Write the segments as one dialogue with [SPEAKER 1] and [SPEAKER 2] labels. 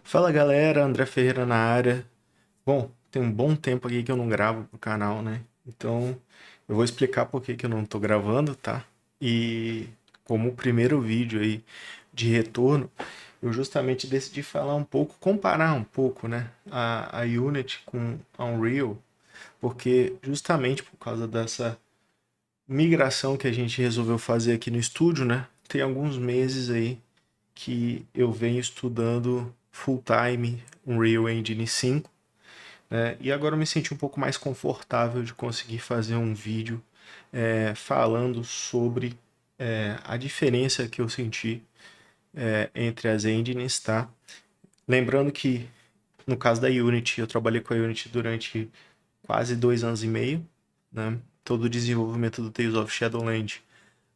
[SPEAKER 1] Fala galera, André Ferreira na área. Bom, tem um bom tempo aqui que eu não gravo pro canal, né? Então eu vou explicar por que que eu não tô gravando, tá? E como o primeiro vídeo aí de retorno, eu justamente decidi falar um pouco, comparar um pouco, né? A Unity com a Unreal, porque justamente por causa dessa migração que a gente resolveu fazer aqui no estúdio, né? Tem alguns meses aí que eu venho estudando full time Unreal Engine 5, né? E agora eu me senti um pouco mais confortável de conseguir fazer um vídeo falando sobre a diferença que eu senti entre as engines, tá? Lembrando que no caso da Unity, eu trabalhei com a Unity durante quase 2 anos e meio, né? Todo o desenvolvimento do Tales of Shadowland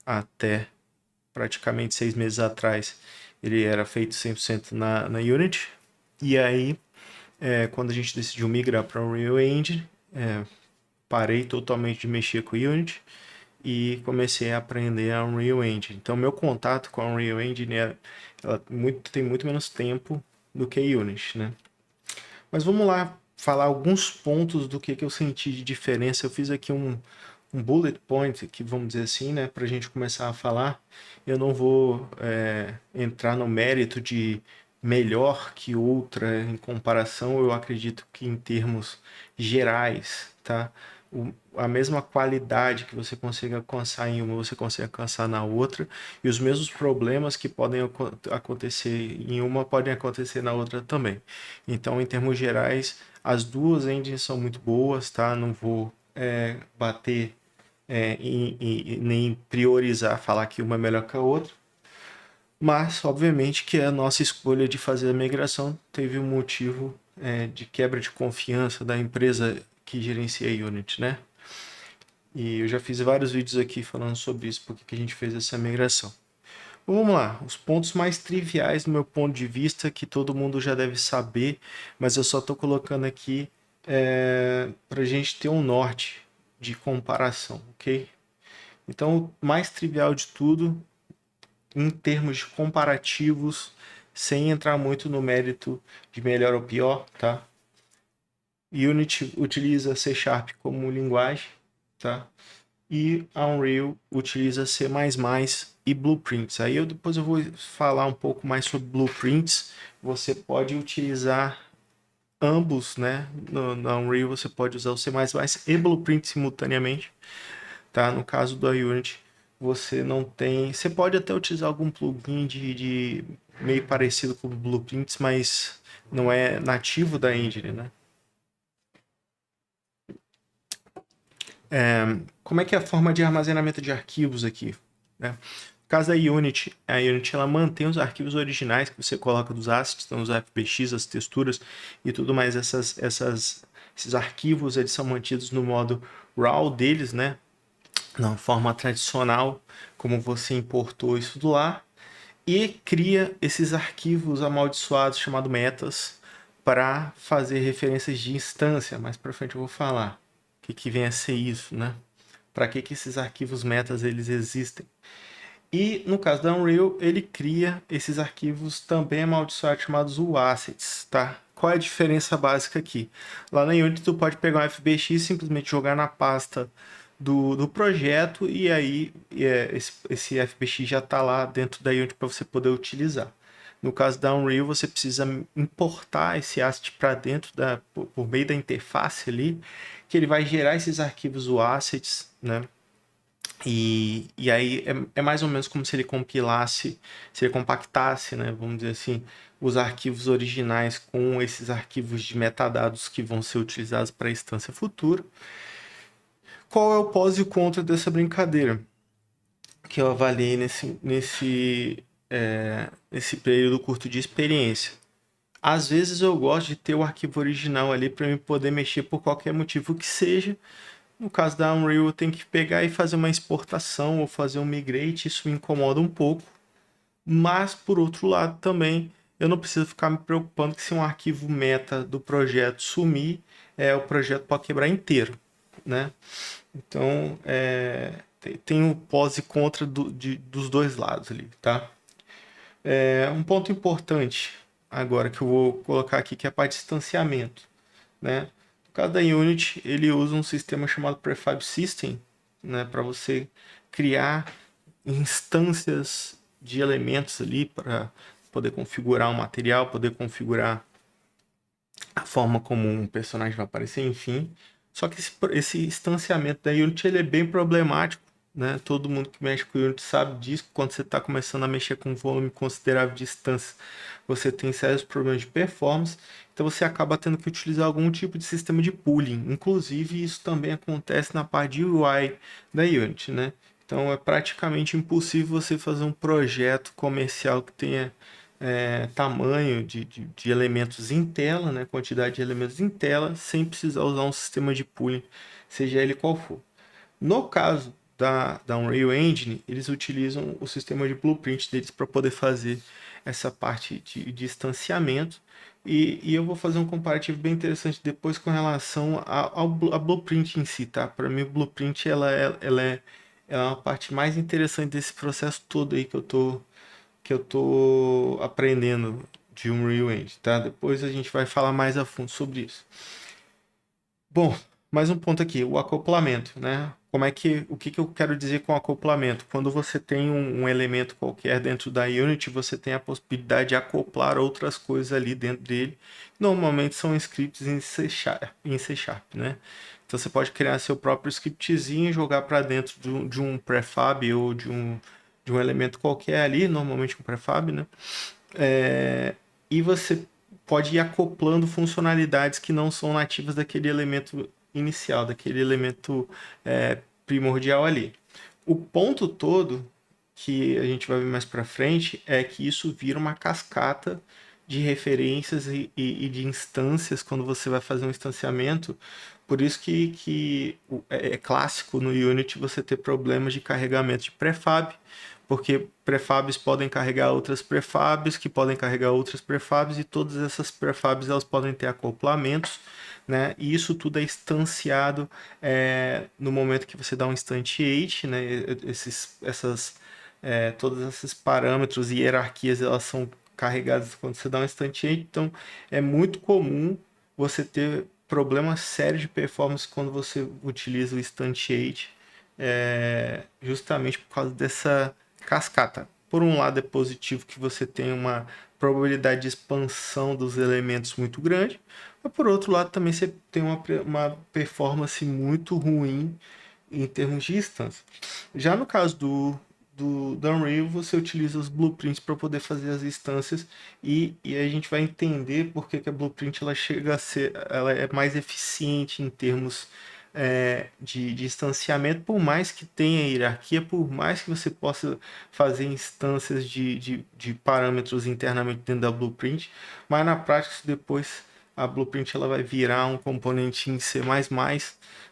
[SPEAKER 1] até praticamente 6 meses atrás, ele era feito 100% na Unity. E aí, quando a gente decidiu migrar para o Unreal Engine, parei totalmente de mexer com o Unity e comecei a aprender a Unreal Engine. Então, meu contato com a Unreal Engine tem muito menos tempo do que a Unity, né? Mas vamos lá falar alguns pontos do que eu senti de diferença. Eu fiz aqui um bullet point, que vamos dizer assim, né, para a gente começar a falar. Eu não vou entrar no mérito de melhor que outra em comparação. Eu acredito que em termos gerais, tá? A mesma qualidade que você consegue alcançar em uma, você consegue alcançar na outra, e os mesmos problemas que podem acontecer em uma podem acontecer na outra também. Então, em termos gerais, as duas engines são muito boas, tá? Não vou bater nem priorizar, falar que uma é melhor que a outra. Mas, obviamente, que a nossa escolha de fazer a migração teve um motivo de quebra de confiança da empresa que gerencia a Unity, né? E eu já fiz vários vídeos aqui falando sobre isso, porque que a gente fez essa migração. Então, vamos lá, os pontos mais triviais do meu ponto de vista, que todo mundo já deve saber, mas eu só estou colocando aqui para a gente ter um norte de comparação, ok? Então, o mais trivial de tudo, em termos de comparativos, sem entrar muito no mérito de melhor ou pior, tá? Unity utiliza C Sharp como linguagem, tá? E a Unreal utiliza C++ e Blueprints. Aí depois eu vou falar um pouco mais sobre Blueprints. Você pode utilizar ambos, né? Na Unreal você pode usar o C++ e Blueprint simultaneamente, tá? No caso do Unity, você não tem... Você pode até utilizar algum plugin de meio parecido com Blueprints, mas não é nativo da engine, né? Como é que é a forma de armazenamento de arquivos aqui, né? No caso da Unity, a Unity ela mantém os arquivos originais que você coloca dos assets, então os FBX, as texturas e tudo mais, esses arquivos eles são mantidos no modo RAW deles, né? Na forma tradicional, como você importou isso do lá, e cria esses arquivos amaldiçoados chamados metas para fazer referências de instância. Mais para frente eu vou falar o que vem a ser isso, né? Para que esses arquivos metas eles existem. E no caso da Unreal, ele cria esses arquivos também amaldiçoados chamados UAssets, tá? Qual é a diferença básica aqui? Lá na Unity tu pode pegar um FBX e simplesmente jogar na pasta do projeto e aí esse FBX já está lá dentro da Unity para você poder utilizar. No caso da Unreal, você precisa importar esse asset para dentro por meio da interface ali, que ele vai gerar esses arquivos UAssets, né? E aí é mais ou menos como se ele compilasse, se ele compactasse, né, vamos dizer assim, os arquivos originais com esses arquivos de metadados que vão ser utilizados para a instância futura. Qual é o pós e o contra dessa brincadeira? Que eu avaliei nesse período curto de experiência. Às vezes eu gosto de ter o arquivo original ali para eu poder mexer por qualquer motivo que seja. No caso da Unreal, eu tenho que pegar e fazer uma exportação ou fazer um migrate, isso me incomoda um pouco. Mas, por outro lado, também eu não preciso ficar me preocupando que se um arquivo meta do projeto sumir, o projeto pode quebrar inteiro, né? Então, tem o pós e contra dos dois lados ali, tá? Um ponto importante. agora que eu vou colocar aqui, que é a parte de distanciamento, né? No caso da Unity, ele usa um sistema chamado Prefab System, né, para você criar instâncias de elementos ali para poder configurar o material, poder configurar a forma como um personagem vai aparecer, enfim. Só que esse instanciamento da Unity ele é bem problemático, né? Todo mundo que mexe com Unity sabe disso. Quando você está começando a mexer com um volume considerável de instâncias, você tem sérios problemas de performance. Então você acaba tendo que utilizar algum tipo de sistema de pooling. Inclusive, isso também acontece na parte de UI da Unity, né? Então é praticamente impossível você fazer um projeto comercial que tenha tamanho de elementos em tela, né, quantidade de elementos em tela, sem precisar usar um sistema de pooling, seja ele qual for. No caso da Unreal Engine, eles utilizam o sistema de blueprint deles para poder fazer essa parte de distanciamento. E eu vou fazer um comparativo bem interessante depois com relação a blueprint em si, tá? Para mim, o blueprint ela é uma parte mais interessante desse processo todo aí que eu tô aprendendo de Unreal Engine, tá? Depois a gente vai falar mais a fundo sobre isso. Bom, mais um ponto aqui, o acoplamento, né? O que eu quero dizer com acoplamento? Quando você tem um elemento qualquer dentro da Unity, você tem a possibilidade de acoplar outras coisas ali dentro dele. Normalmente são scripts em C Sharp, né? Então você pode criar seu próprio scriptzinho e jogar para dentro de um prefab ou de um elemento qualquer ali, normalmente um prefab, né? E você pode ir acoplando funcionalidades que não são nativas daquele elemento inicial, daquele elemento primordial ali. O ponto todo que a gente vai ver mais para frente é que isso vira uma cascata de referências e de instâncias quando você vai fazer um instanciamento. Por isso que é clássico no Unity você ter problemas de carregamento de prefab, porque prefabs podem carregar outras prefabs, que podem carregar outras prefabs, e todas essas prefabs elas podem ter acoplamentos, né? E isso tudo é instanciado no momento que você dá um instantiate, né? Todos esses parâmetros e hierarquias elas são carregadas quando você dá um instantiate, então é muito comum você ter problemas sérios de performance quando você utiliza o instantiate, justamente por causa dessa cascata. Por um lado é positivo que você tem uma probabilidade de expansão dos elementos muito grande, mas por outro lado também você tem uma performance muito ruim em termos de instância. Já no caso do Unreal, você utiliza os blueprints para poder fazer as instâncias e a gente vai entender por que a blueprint ela chega a ser, ela é mais eficiente em termos de instanciamento, por mais que tenha hierarquia, por mais que você possa fazer instâncias de parâmetros internamente dentro da blueprint, mas na prática depois a blueprint ela vai virar um componente em C++,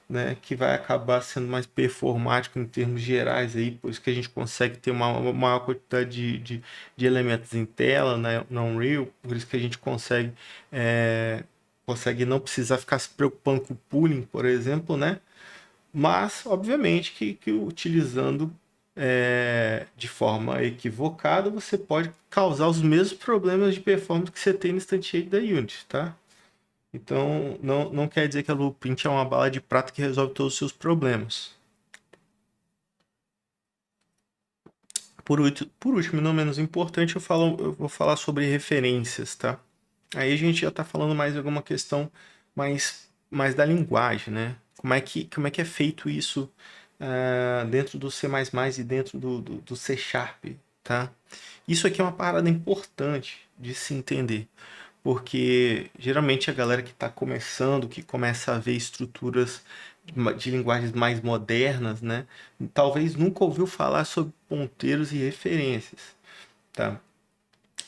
[SPEAKER 1] né, que vai acabar sendo mais performático em termos gerais aí, por isso que a gente consegue ter uma maior quantidade de elementos em tela, né, na Unreal, por isso que a gente consegue não precisar ficar se preocupando com o pooling, por exemplo, né? Mas, obviamente, que utilizando de forma equivocada, você pode causar os mesmos problemas de performance que você tem no instantiate da Unity, tá? Então, não quer dizer que a Blueprint é uma bala de prata que resolve todos os seus problemas. Por último, e não menos importante, eu vou falar sobre referências, tá? Aí a gente já está falando mais de alguma questão mais da linguagem, né? Como é que é feito isso dentro do C++ e dentro do C Sharp, tá? Isso aqui é uma parada importante de se entender, porque geralmente a galera que está começando, que começa a ver estruturas de linguagens mais modernas, né? Talvez nunca ouviu falar sobre ponteiros e referências, tá?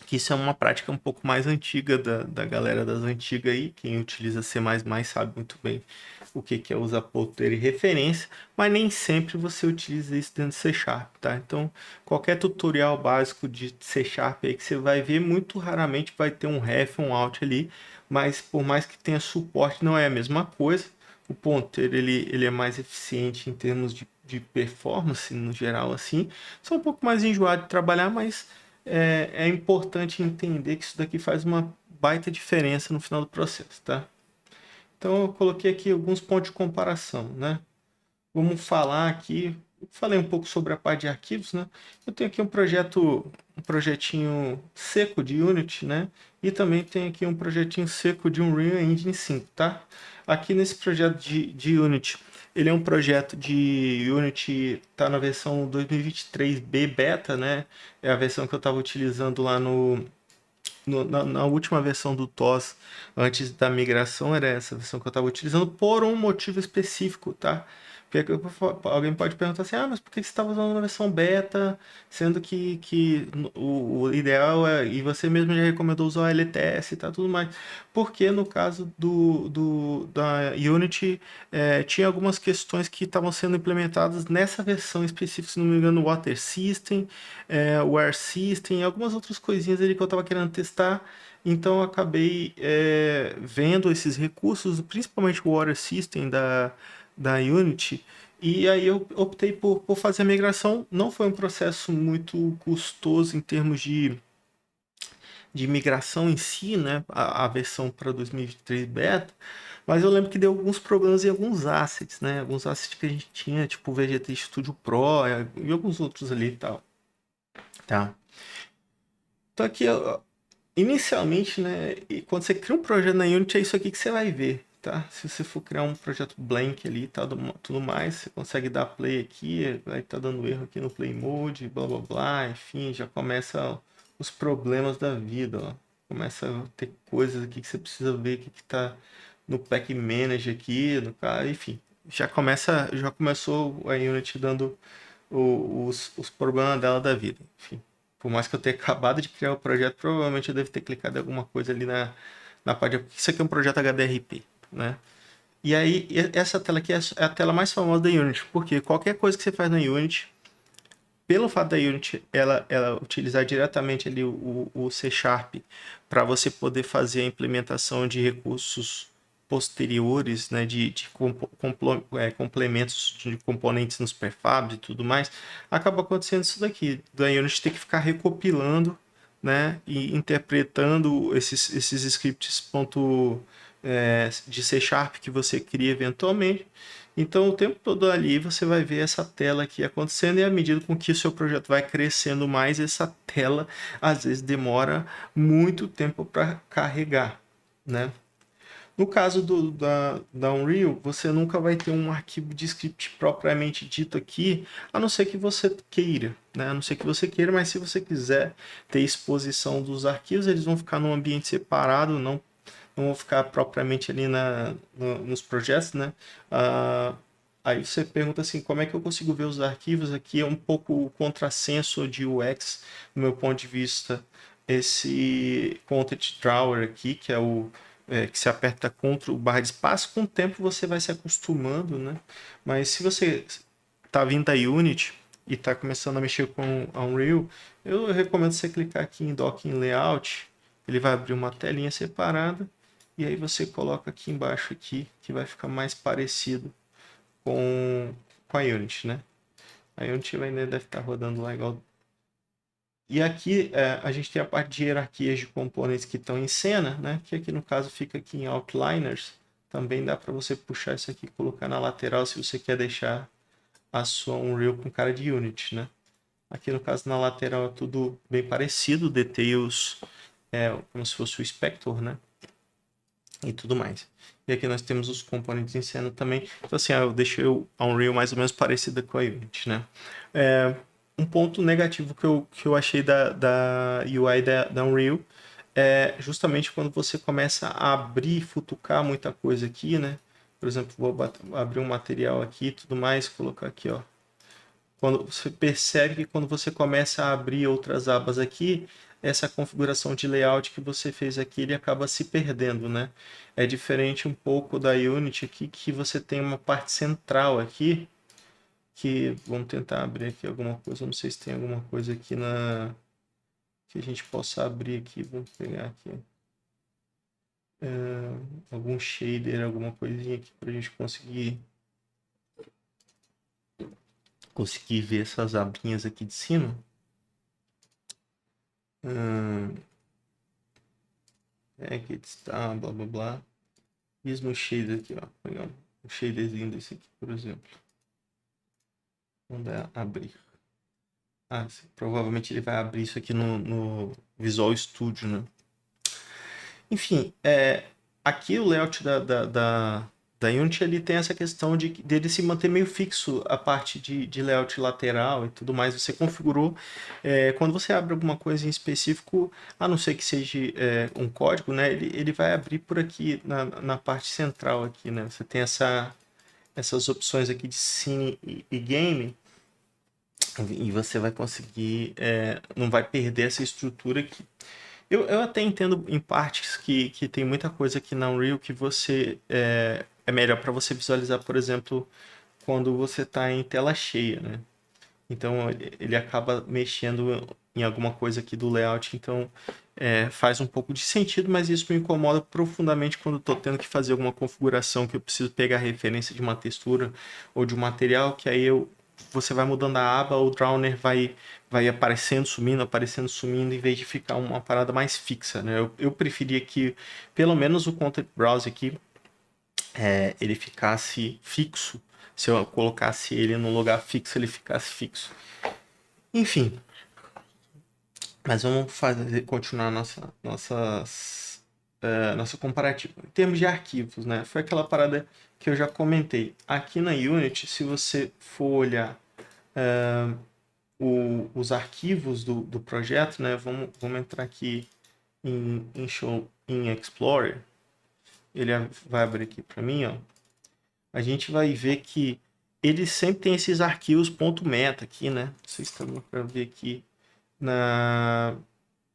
[SPEAKER 1] Que isso é uma prática um pouco mais antiga da galera das antigas aí. Quem utiliza C++ sabe muito bem o que é usar ponteiro e referência, mas nem sempre você utiliza isso dentro de C Sharp, tá? Então, qualquer tutorial básico de C Sharp aí que você vai ver, muito raramente vai ter um ref, um out ali, mas por mais que tenha suporte, não é a mesma coisa. O ponteiro ele é mais eficiente em termos de performance no geral, assim. Só um pouco mais enjoado de trabalhar, mas é importante entender que isso daqui faz uma baita diferença no final do processo, tá? Então eu coloquei aqui alguns pontos de comparação, né? Vamos falar aqui, falei um pouco sobre a parte de arquivos, né? Eu tenho aqui um projetinho seco de Unity, né? E também tenho aqui um projetinho seco de Unreal Engine 5, tá? Aqui nesse projeto de Unity, ele é um projeto de Unity, tá na versão 2023B beta, né? É a versão que eu estava utilizando lá na última versão do TOS, antes da migração, era essa versão que eu estava utilizando por um motivo específico, tá? Porque alguém pode perguntar assim, mas por que você estava usando uma versão beta, sendo que o ideal é, e você mesmo já recomendou usar o LTS e tá tudo mais. Porque no caso da Unity, tinha algumas questões que estavam sendo implementadas nessa versão específica, se não me engano, o Water System, o Air System e algumas outras coisinhas ali que eu estava querendo testar. Então eu acabei vendo esses recursos, principalmente o Water System da Unity, e aí eu optei por fazer a migração. Não foi um processo muito custoso em termos de migração em si, né? A versão para 2023 beta, mas eu lembro que deu alguns problemas em alguns assets, né? Alguns assets que a gente tinha, tipo o VGT Studio Pro e alguns outros ali e tal, tá? Então aqui, inicialmente, né, e quando você cria um projeto na Unity, é isso aqui que você vai ver, tá? Se você for criar um projeto blank ali, tá, tudo mais, você consegue dar play aqui, vai estar dando erro aqui no play mode, blá blá blá, enfim, já começa os problemas da vida, ó. Começa a ter coisas aqui que você precisa ver o que que tá no pack manager aqui, no cara, enfim, já começou a Unity dando os problemas dela da vida, enfim. Por mais que eu tenha acabado de criar o projeto, provavelmente eu devo ter clicado em alguma coisa ali na parte de... Isso aqui é um projeto HDRP, né? E aí, essa tela aqui é a tela mais famosa da Unity, porque qualquer coisa que você faz na Unity, pelo fato da Unity ela utilizar diretamente ali o C Sharp para você poder fazer a implementação de recursos posteriores, né, de complementos de componentes nos prefabs e tudo mais, acaba acontecendo isso daqui, da Unity ter que ficar recopilando, né, e interpretando esses scripts de C Sharp que você cria eventualmente. Então, o tempo todo ali você vai ver essa tela aqui acontecendo, e à medida com que o seu projeto vai crescendo mais, essa tela às vezes demora muito tempo para carregar, né? No caso da Unreal, você nunca vai ter um arquivo de script propriamente dito aqui, a não ser que você queira, né? A não ser que você queira, mas se você quiser ter exposição dos arquivos, eles vão ficar num ambiente separado, não vão ficar propriamente ali nos projetos, né? Aí você pergunta assim, como é que eu consigo ver os arquivos? Aqui é um pouco o contrassenso de UX, do meu ponto de vista, esse Content Drawer aqui, que é que se aperta contra o barra de espaço, com o tempo você vai se acostumando, né? Mas se você está vindo da Unity e está começando a mexer com a Unreal, eu recomendo você clicar aqui em Docking Layout, ele vai abrir uma telinha separada, e aí você coloca aqui embaixo aqui, que vai ficar mais parecido com a Unity, né? A Unity ainda deve estar rodando lá igual. E aqui a gente tem a parte de hierarquias de componentes que estão em cena, né? Que aqui no caso fica aqui em Outliners. Também dá para você puxar isso aqui e colocar na lateral se você quer deixar a sua Unreal com cara de Unity, né? Aqui no caso na lateral é tudo bem parecido, Details como se fosse o Inspector, né? E tudo mais. E aqui nós temos os componentes em cena também. Então assim, eu deixei a Unreal mais ou menos parecida com a Unity, né? Um ponto negativo que eu achei da UI da Unreal é justamente quando você começa a abrir, futucar muita coisa aqui, né? Por exemplo, vou abrir um material aqui e tudo mais, colocar aqui, ó. Quando você percebe que quando você começa a abrir outras abas aqui, essa configuração de layout que você fez aqui, ele acaba se perdendo, né? É diferente um pouco da Unity aqui, que você tem uma parte central aqui, que vamos tentar abrir aqui alguma coisa, não sei se tem alguma coisa aqui que a gente possa abrir aqui, vamos pegar aqui algum shader, alguma coisinha aqui para a gente conseguir ver essas abinhas aqui de cima. Hum, aqui está, blá blá blá. Mesmo o shader aqui, ó. Vou pegar um shaderzinho desse aqui, por exemplo. Vamos abrir. Ah, sim, provavelmente ele vai abrir isso aqui no Visual Studio, né? Enfim, aqui o layout da Unity ele tem essa questão dele se manter meio fixo a parte de layout lateral e tudo mais. Você configurou. Quando você abre alguma coisa em específico, a não ser que seja um código, né? Ele vai abrir por aqui na parte central aqui, né? Você tem essas opções aqui de Cine e Game. E você vai conseguir, não vai perder essa estrutura que eu até entendo em partes que tem muita coisa aqui na Unreal que você é melhor para você visualizar, por exemplo, quando você está em tela cheia, né? Então ele acaba mexendo em alguma coisa aqui do layout, então faz um pouco de sentido, mas isso me incomoda profundamente quando estou tendo que fazer alguma configuração que eu preciso pegar referência de uma textura ou de um material, que aí você vai mudando a aba, o Drawner vai aparecendo, sumindo, em vez de ficar uma parada mais fixa, né? Eu preferia que, pelo menos o Content Browser aqui, ele ficasse fixo. Se eu colocasse ele num lugar fixo, ele ficasse fixo. Enfim, mas vamos continuar nossa comparativa. Em termos de arquivos, né? Foi aquela parada que eu já comentei. Aqui na Unity, se você for olhar os arquivos do projeto, né? Vamos entrar aqui em Explorer. Ele vai abrir aqui para mim, ó. A gente vai ver que ele sempre tem esses arquivos .meta aqui, né? Não sei se está dando para ver aqui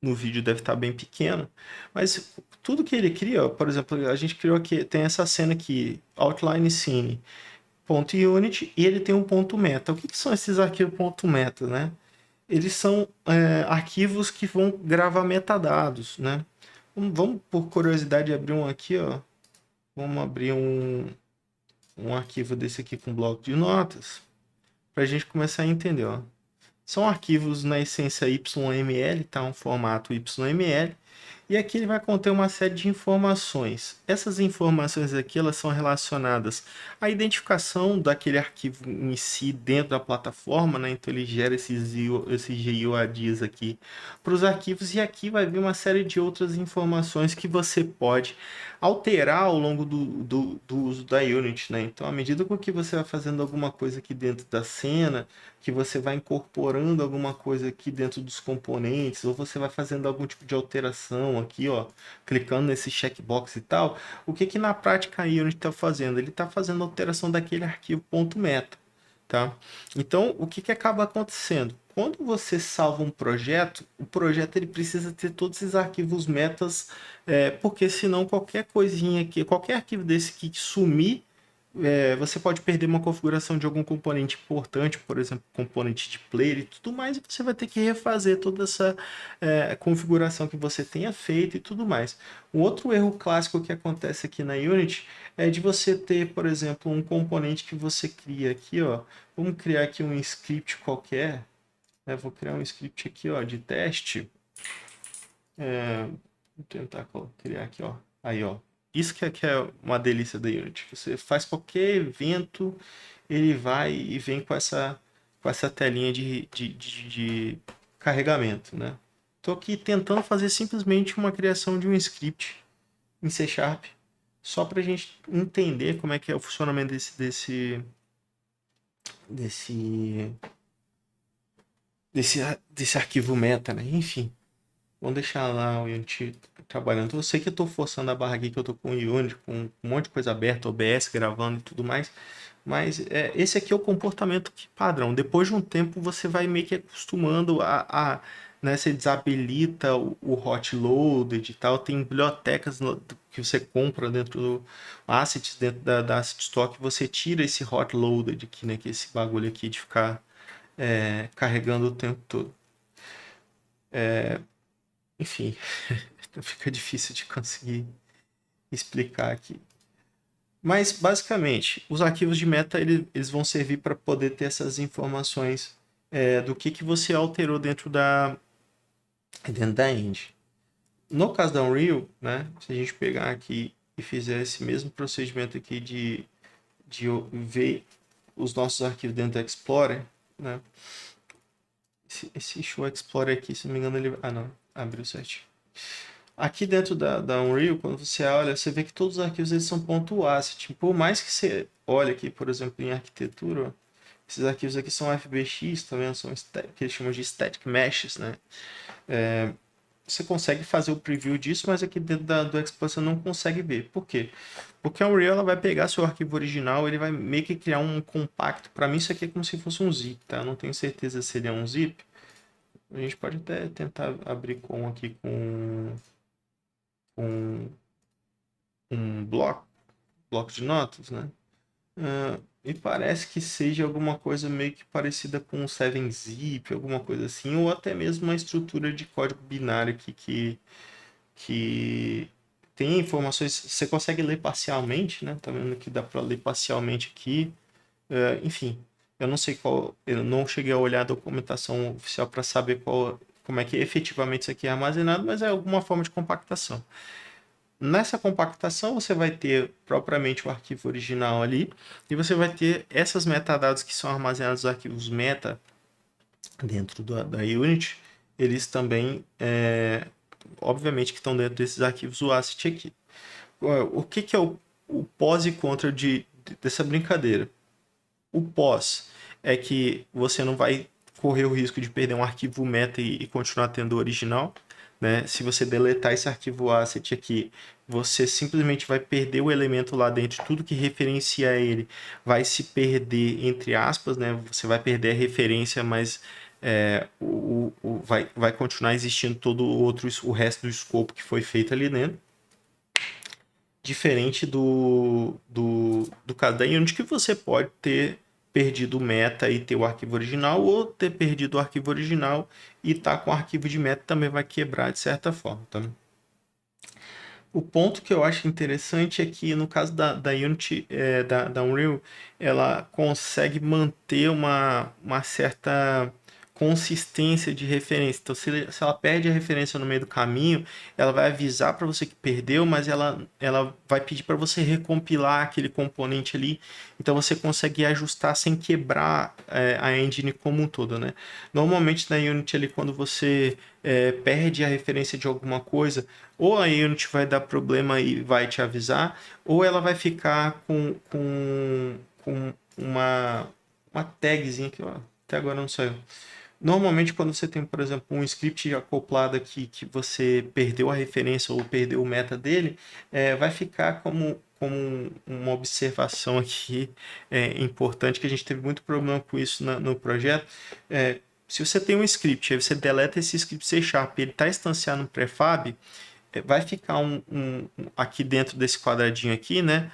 [SPEAKER 1] no vídeo, deve estar bem pequeno, mas tudo que ele cria, ó, por exemplo, a gente criou aqui, tem essa cena aqui, outline scene, ponto .unit, e ele tem um ponto .meta. O que são esses arquivos ponto .meta, né? Eles são arquivos que vão gravar metadados, né? Vamos por curiosidade abrir um aqui, ó. Vamos abrir um arquivo desse aqui com bloco de notas para a gente começar a entender, ó. São arquivos na essência YML, tá? Um formato YML. E aqui ele vai conter uma série de informações. Essas informações aqui elas são relacionadas à identificação daquele arquivo em si dentro da plataforma, né? Então ele gera esses GUIDs aqui para os arquivos e aqui vai vir uma série de outras informações que você pode alterar ao longo do uso da Unity, né? Então à medida com que você vai fazendo alguma coisa aqui dentro da cena, que você vai incorporando alguma coisa aqui dentro dos componentes, ou você vai fazendo algum tipo de alteração aqui, ó, clicando nesse checkbox e tal, o que na prática a Unity está fazendo? Ele está fazendo alteração daquele arquivo .meta, tá? Então, o que acaba acontecendo? Quando você salva um projeto, o projeto ele precisa ter todos esses arquivos metas, porque senão qualquer coisinha aqui, qualquer arquivo desse que sumir, você pode perder uma configuração de algum componente importante, por exemplo, componente de player e tudo mais, e você vai ter que refazer toda essa configuração que você tenha feito e tudo mais. Um outro erro clássico que acontece aqui na Unity é de você ter, por exemplo, um componente que você cria aqui, ó. Vamos criar aqui um script qualquer, né? Vou criar um script aqui, ó, de teste. Vou tentar criar aqui, ó. Aí, ó. Isso que é uma delícia da Unity. Você faz qualquer evento, ele vai e vem com essa telinha de carregamento, né? Estou aqui tentando fazer simplesmente uma criação de um script em C Sharp, só para a gente entender como é que é o funcionamento desse, desse arquivo meta, né? Enfim. Vamos deixar lá o Unity trabalhando. Eu sei que eu estou forçando a barra aqui, que eu estou com o Unity, com um monte de coisa aberta, OBS gravando e tudo mais. Mas esse aqui é o comportamento padrão. Depois de um tempo, você vai meio que acostumando né, você desabilita o hot loaded e tal. Tem bibliotecas que você compra dentro do assets, dentro da Asset Store, que você tira esse hot loaded aqui, né? Que é esse bagulho aqui de ficar carregando o tempo todo. Enfim, fica difícil de conseguir explicar aqui. Mas, basicamente, os arquivos de meta eles vão servir para poder ter essas informações do que você alterou dentro dentro da engine. No caso da Unreal, né, se a gente pegar aqui e fizer esse mesmo procedimento aqui de ver os nossos arquivos dentro do Explorer, né, esse Show Explorer aqui, se não me engano, ele... Ah, não, abriu certinho. Aqui dentro da Unreal, quando você olha, você vê que todos os arquivos eles são .asset. Por mais que você olhe aqui, por exemplo, em arquitetura, ó, esses arquivos aqui são FBX, também são que eles chamam de static meshes, né? Você consegue fazer o preview disso, mas aqui dentro do Explorer você não consegue ver. Por quê? Porque a Unreal ela vai pegar seu arquivo original, ele vai meio que criar um compacto. Para mim isso aqui é como se fosse um zip, tá? Eu não tenho certeza se ele é um zip. A gente pode até tentar abrir com aqui com um bloco de notas, né? E parece que seja alguma coisa meio que parecida com um 7-zip, alguma coisa assim, ou até mesmo uma estrutura de código binário aqui que tem informações, você consegue ler parcialmente, né? Tá vendo que dá para ler parcialmente aqui. Enfim, eu não sei qual, eu não cheguei a olhar a documentação oficial para saber como é que efetivamente isso aqui é armazenado, mas é alguma forma de compactação. Nessa compactação, você vai ter propriamente o arquivo original ali, e você vai ter essas metadados que são armazenados nos arquivos meta dentro da Unity, eles também, obviamente, que estão dentro desses arquivos UACIT aqui. O que é o pós e contra dessa brincadeira? O pós é que você não vai correr o risco de perder um arquivo meta e continuar tendo o original. Né? Se você deletar esse arquivo asset aqui, você simplesmente vai perder o elemento lá dentro, tudo que referencia ele vai se perder, entre aspas, né? Você vai perder a referência, mas vai continuar existindo todo o resto do escopo que foi feito ali dentro. Diferente do caso da Unity, que você pode ter perdido o meta e ter o arquivo original, ou ter perdido o arquivo original e tá com o arquivo de meta também vai quebrar de certa forma. Tá? O ponto que eu acho interessante é que no caso da Unity, da Unreal, ela consegue manter uma certa consistência de referência. Então, se ela perde a referência no meio do caminho, ela vai avisar para você que perdeu, mas ela vai pedir para você recompilar aquele componente ali. Então, você consegue ajustar sem quebrar a engine como um todo, né? Normalmente na Unity ali, quando você perde a referência de alguma coisa, ou a Unity vai dar problema e vai te avisar, ou ela vai ficar com uma tagzinha que até agora não saiu. Normalmente, quando você tem, por exemplo, um script acoplado aqui que você perdeu a referência ou perdeu o meta dele, vai ficar como uma observação aqui importante, que a gente teve muito problema com isso no projeto. Se você tem um script, aí você deleta esse script C Sharp, ele está instanciado no prefab, vai ficar aqui dentro desse quadradinho aqui, né,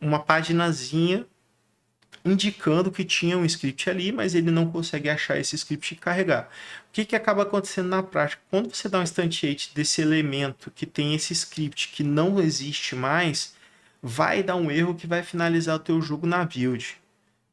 [SPEAKER 1] uma paginazinha indicando que tinha um script ali, mas ele não consegue achar esse script e carregar. O que acaba acontecendo na prática? Quando você dá um instantiate desse elemento que tem esse script que não existe mais, vai dar um erro que vai finalizar o teu jogo na build.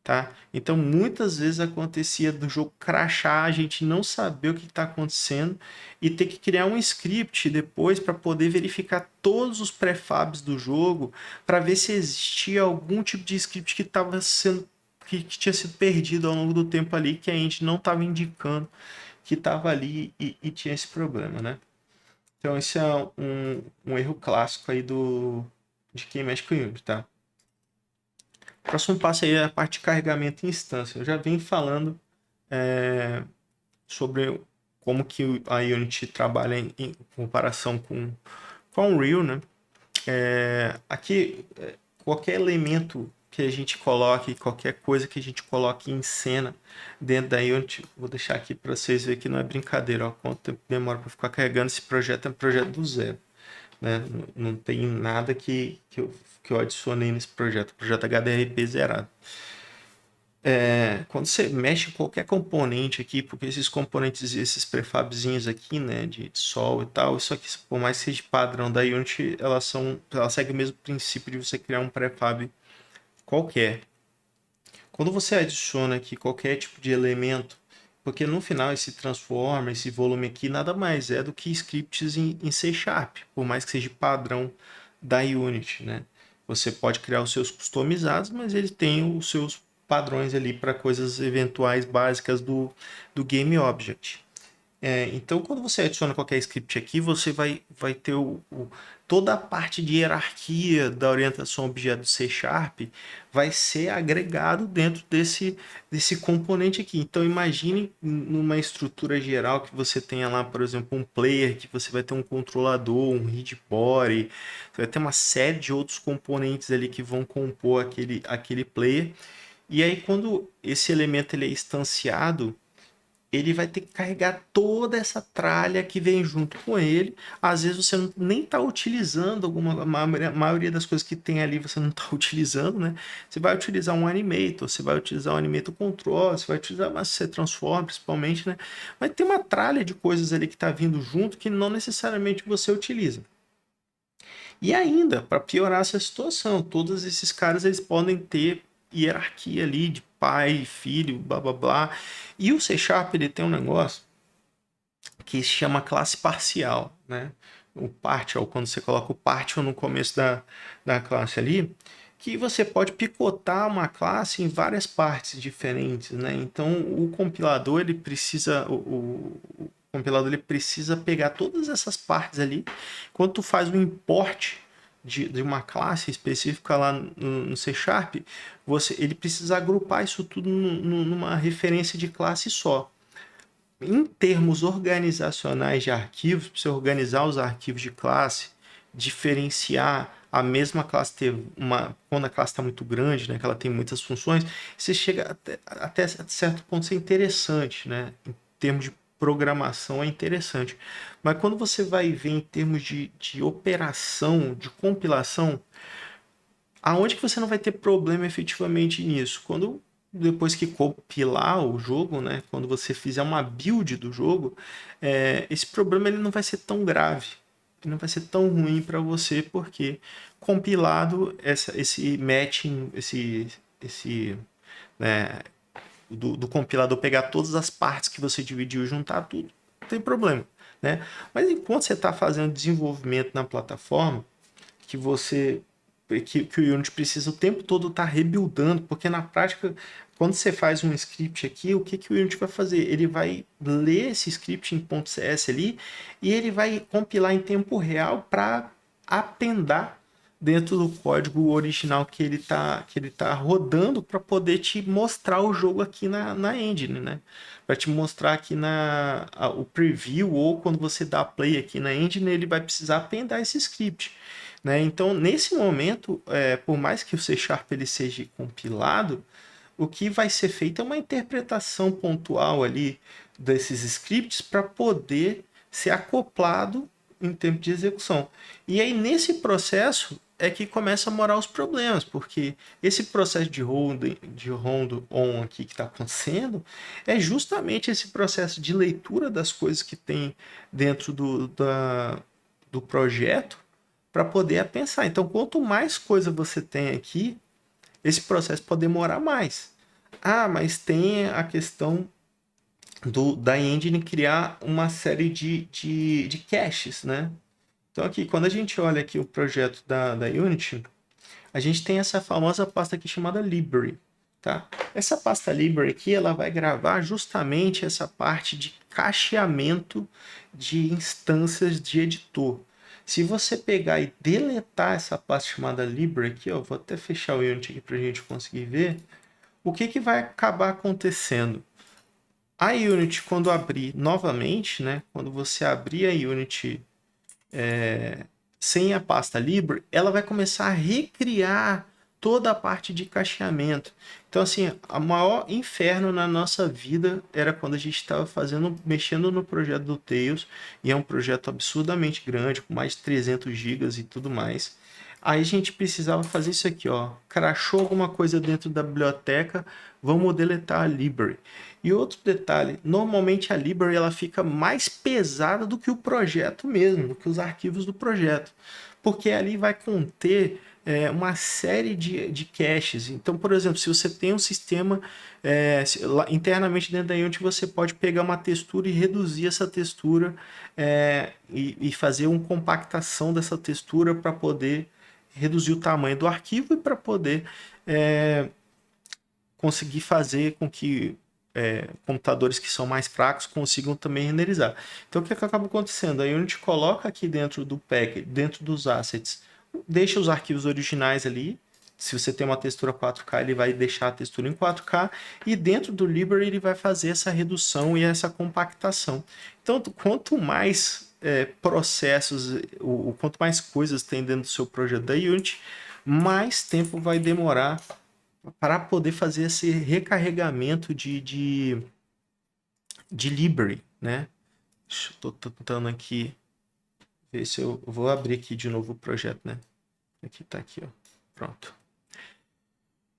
[SPEAKER 1] Tá? Então, muitas vezes acontecia do jogo crashar, a gente não saber o que está acontecendo e ter que criar um script depois para poder verificar todos os prefabs do jogo para ver se existia algum tipo de script que estava sendo que tinha sido perdido ao longo do tempo ali, que a gente não estava indicando que estava ali e tinha esse problema, né? Então, esse é um erro clássico aí de quem mexe com o Unity, tá? O próximo passo aí é a parte de carregamento em instância. Eu já vim falando sobre como que a Unity trabalha em comparação com a Unreal, né? Aqui, qualquer elemento que a gente coloque, qualquer coisa que a gente coloque em cena dentro da Unity, vou deixar aqui para vocês verem que não é brincadeira, ó, quanto tempo demora para ficar carregando. Esse projeto é um projeto do zero, né? Não tem nada que eu adicionei nesse projeto, projeto HDRP zerado. Quando você mexe em qualquer componente aqui, porque esses componentes, esses prefabzinhos aqui, né, de sol e tal, isso aqui, por mais que seja padrão da Unity, elas seguem o mesmo princípio de você criar um prefab qualquer. Quando você adiciona aqui qualquer tipo de elemento, Porque no final esse transform, esse volume aqui, nada mais é do que scripts em C Sharp, por mais que seja padrão da Unity, né? Você pode criar os seus customizados, mas ele tem os seus padrões ali para coisas eventuais básicas do Game Object. Então, quando você adiciona qualquer script aqui, você vai ter toda a parte de hierarquia da orientação a objeto do C Sharp vai ser agregado dentro desse componente aqui. Então, imagine numa estrutura geral que você tenha lá, por exemplo, um player, que você vai ter um controlador, um read body, você vai ter uma série de outros componentes ali que vão compor aquele player. E aí, quando esse elemento ele é instanciado, ele vai ter que carregar toda essa tralha que vem junto com ele. Às vezes você nem está utilizando a maioria das coisas que tem ali, você não está utilizando, né? Você vai utilizar um Animator, você vai utilizar um Animator Control, você vai utilizar uma C Transform, principalmente, né? Mas tem uma tralha de coisas ali que está vindo junto que não necessariamente você utiliza. E ainda, para piorar essa situação, todos esses caras eles podem ter hierarquia ali de pai, filho, blá blá blá. E o C Sharp ele tem um negócio que se chama classe parcial, né? O partial, quando você coloca o partial no começo da classe ali, que você pode picotar uma classe em várias partes diferentes, né? Então o compilador ele precisa o compilador ele precisa pegar todas essas partes ali. Quando tu faz o import de uma classe específica lá no C Sharp, ele precisa agrupar isso tudo numa referência de classe só. Em termos organizacionais de arquivos, para você organizar os arquivos de classe, diferenciar a mesma classe ter quando a classe está muito grande, né, que ela tem muitas funções, você chega até certo ponto ser interessante, né? Em termos de programação é interessante. Mas quando você vai ver em termos de operação, de compilação, aonde que você não vai ter problema efetivamente nisso? Quando depois que compilar o jogo, né, quando você fizer uma build do jogo, esse problema ele não vai ser tão grave, ele não vai ser tão ruim para você, porque compilado esse matching, né, do compilador pegar todas as partes que você dividiu e juntar tudo, não tem problema, né? Mas enquanto você está fazendo desenvolvimento na plataforma, que o Unity precisa o tempo todo estar rebuildando, porque na prática, quando você faz um script aqui, o que o Unity vai fazer? Ele vai ler esse script em .cs ali e ele vai compilar em tempo real para appendar dentro do código original que ele tá rodando para poder te mostrar o jogo aqui na engine, né? Para te mostrar aqui o preview, ou quando você dá play aqui na engine, ele vai precisar appendar esse script. Né? Então, nesse momento, por mais que o C Sharp ele seja compilado, o que vai ser feito é uma interpretação pontual ali desses scripts para poder ser acoplado em tempo de execução. E aí, nesse processo, é que começa a morar os problemas, porque esse processo de rondo on aqui que está acontecendo é justamente esse processo de leitura das coisas que tem dentro do projeto para poder pensar. Então, quanto mais coisa você tem aqui, esse processo pode demorar mais. Ah, mas tem a questão da engine criar uma série de caches, né? Então aqui, quando a gente olha aqui o projeto da Unity, a gente tem essa famosa pasta aqui chamada library, tá? Essa pasta library aqui, ela vai gravar justamente essa parte de cacheamento de instâncias de editor. Se você pegar e deletar essa pasta chamada library aqui, ó, vou até fechar o Unity aqui para a gente conseguir ver, o que vai acabar acontecendo? A Unity, quando abrir novamente, né, quando você abrir a Unity sem a pasta library, ela vai começar a recriar toda a parte de cacheamento. Então, assim, o maior inferno na nossa vida era quando a gente estava mexendo no projeto do Tails, e é um projeto absurdamente grande, com mais de 300 gigas e tudo mais. Aí a gente precisava fazer isso aqui, ó. Crashou alguma coisa dentro da biblioteca, vamos deletar a library. E outro detalhe, normalmente a library ela fica mais pesada do que o projeto mesmo, do que os arquivos do projeto. Porque ali vai conter uma série de caches. Então, por exemplo, se você tem um sistema internamente dentro da Unity, você pode pegar uma textura e reduzir essa textura e fazer uma compactação dessa textura para poder reduzir o tamanho do arquivo e para poder conseguir fazer com que computadores que são mais fracos consigam também renderizar. Então, o que acaba acontecendo? A Unity coloca aqui dentro do package, dentro dos assets, deixa os arquivos originais ali. Se você tem uma textura 4K, ele vai deixar a textura em 4K e dentro do Library ele vai fazer essa redução e essa compactação. Então, quanto mais processos, quanto mais coisas tem dentro do seu projeto da Unity, mais tempo vai demorar para poder fazer esse recarregamento de library, né? Estou tentando aqui ver se eu vou abrir aqui de novo o projeto, né? Aqui tá aqui, ó. Pronto.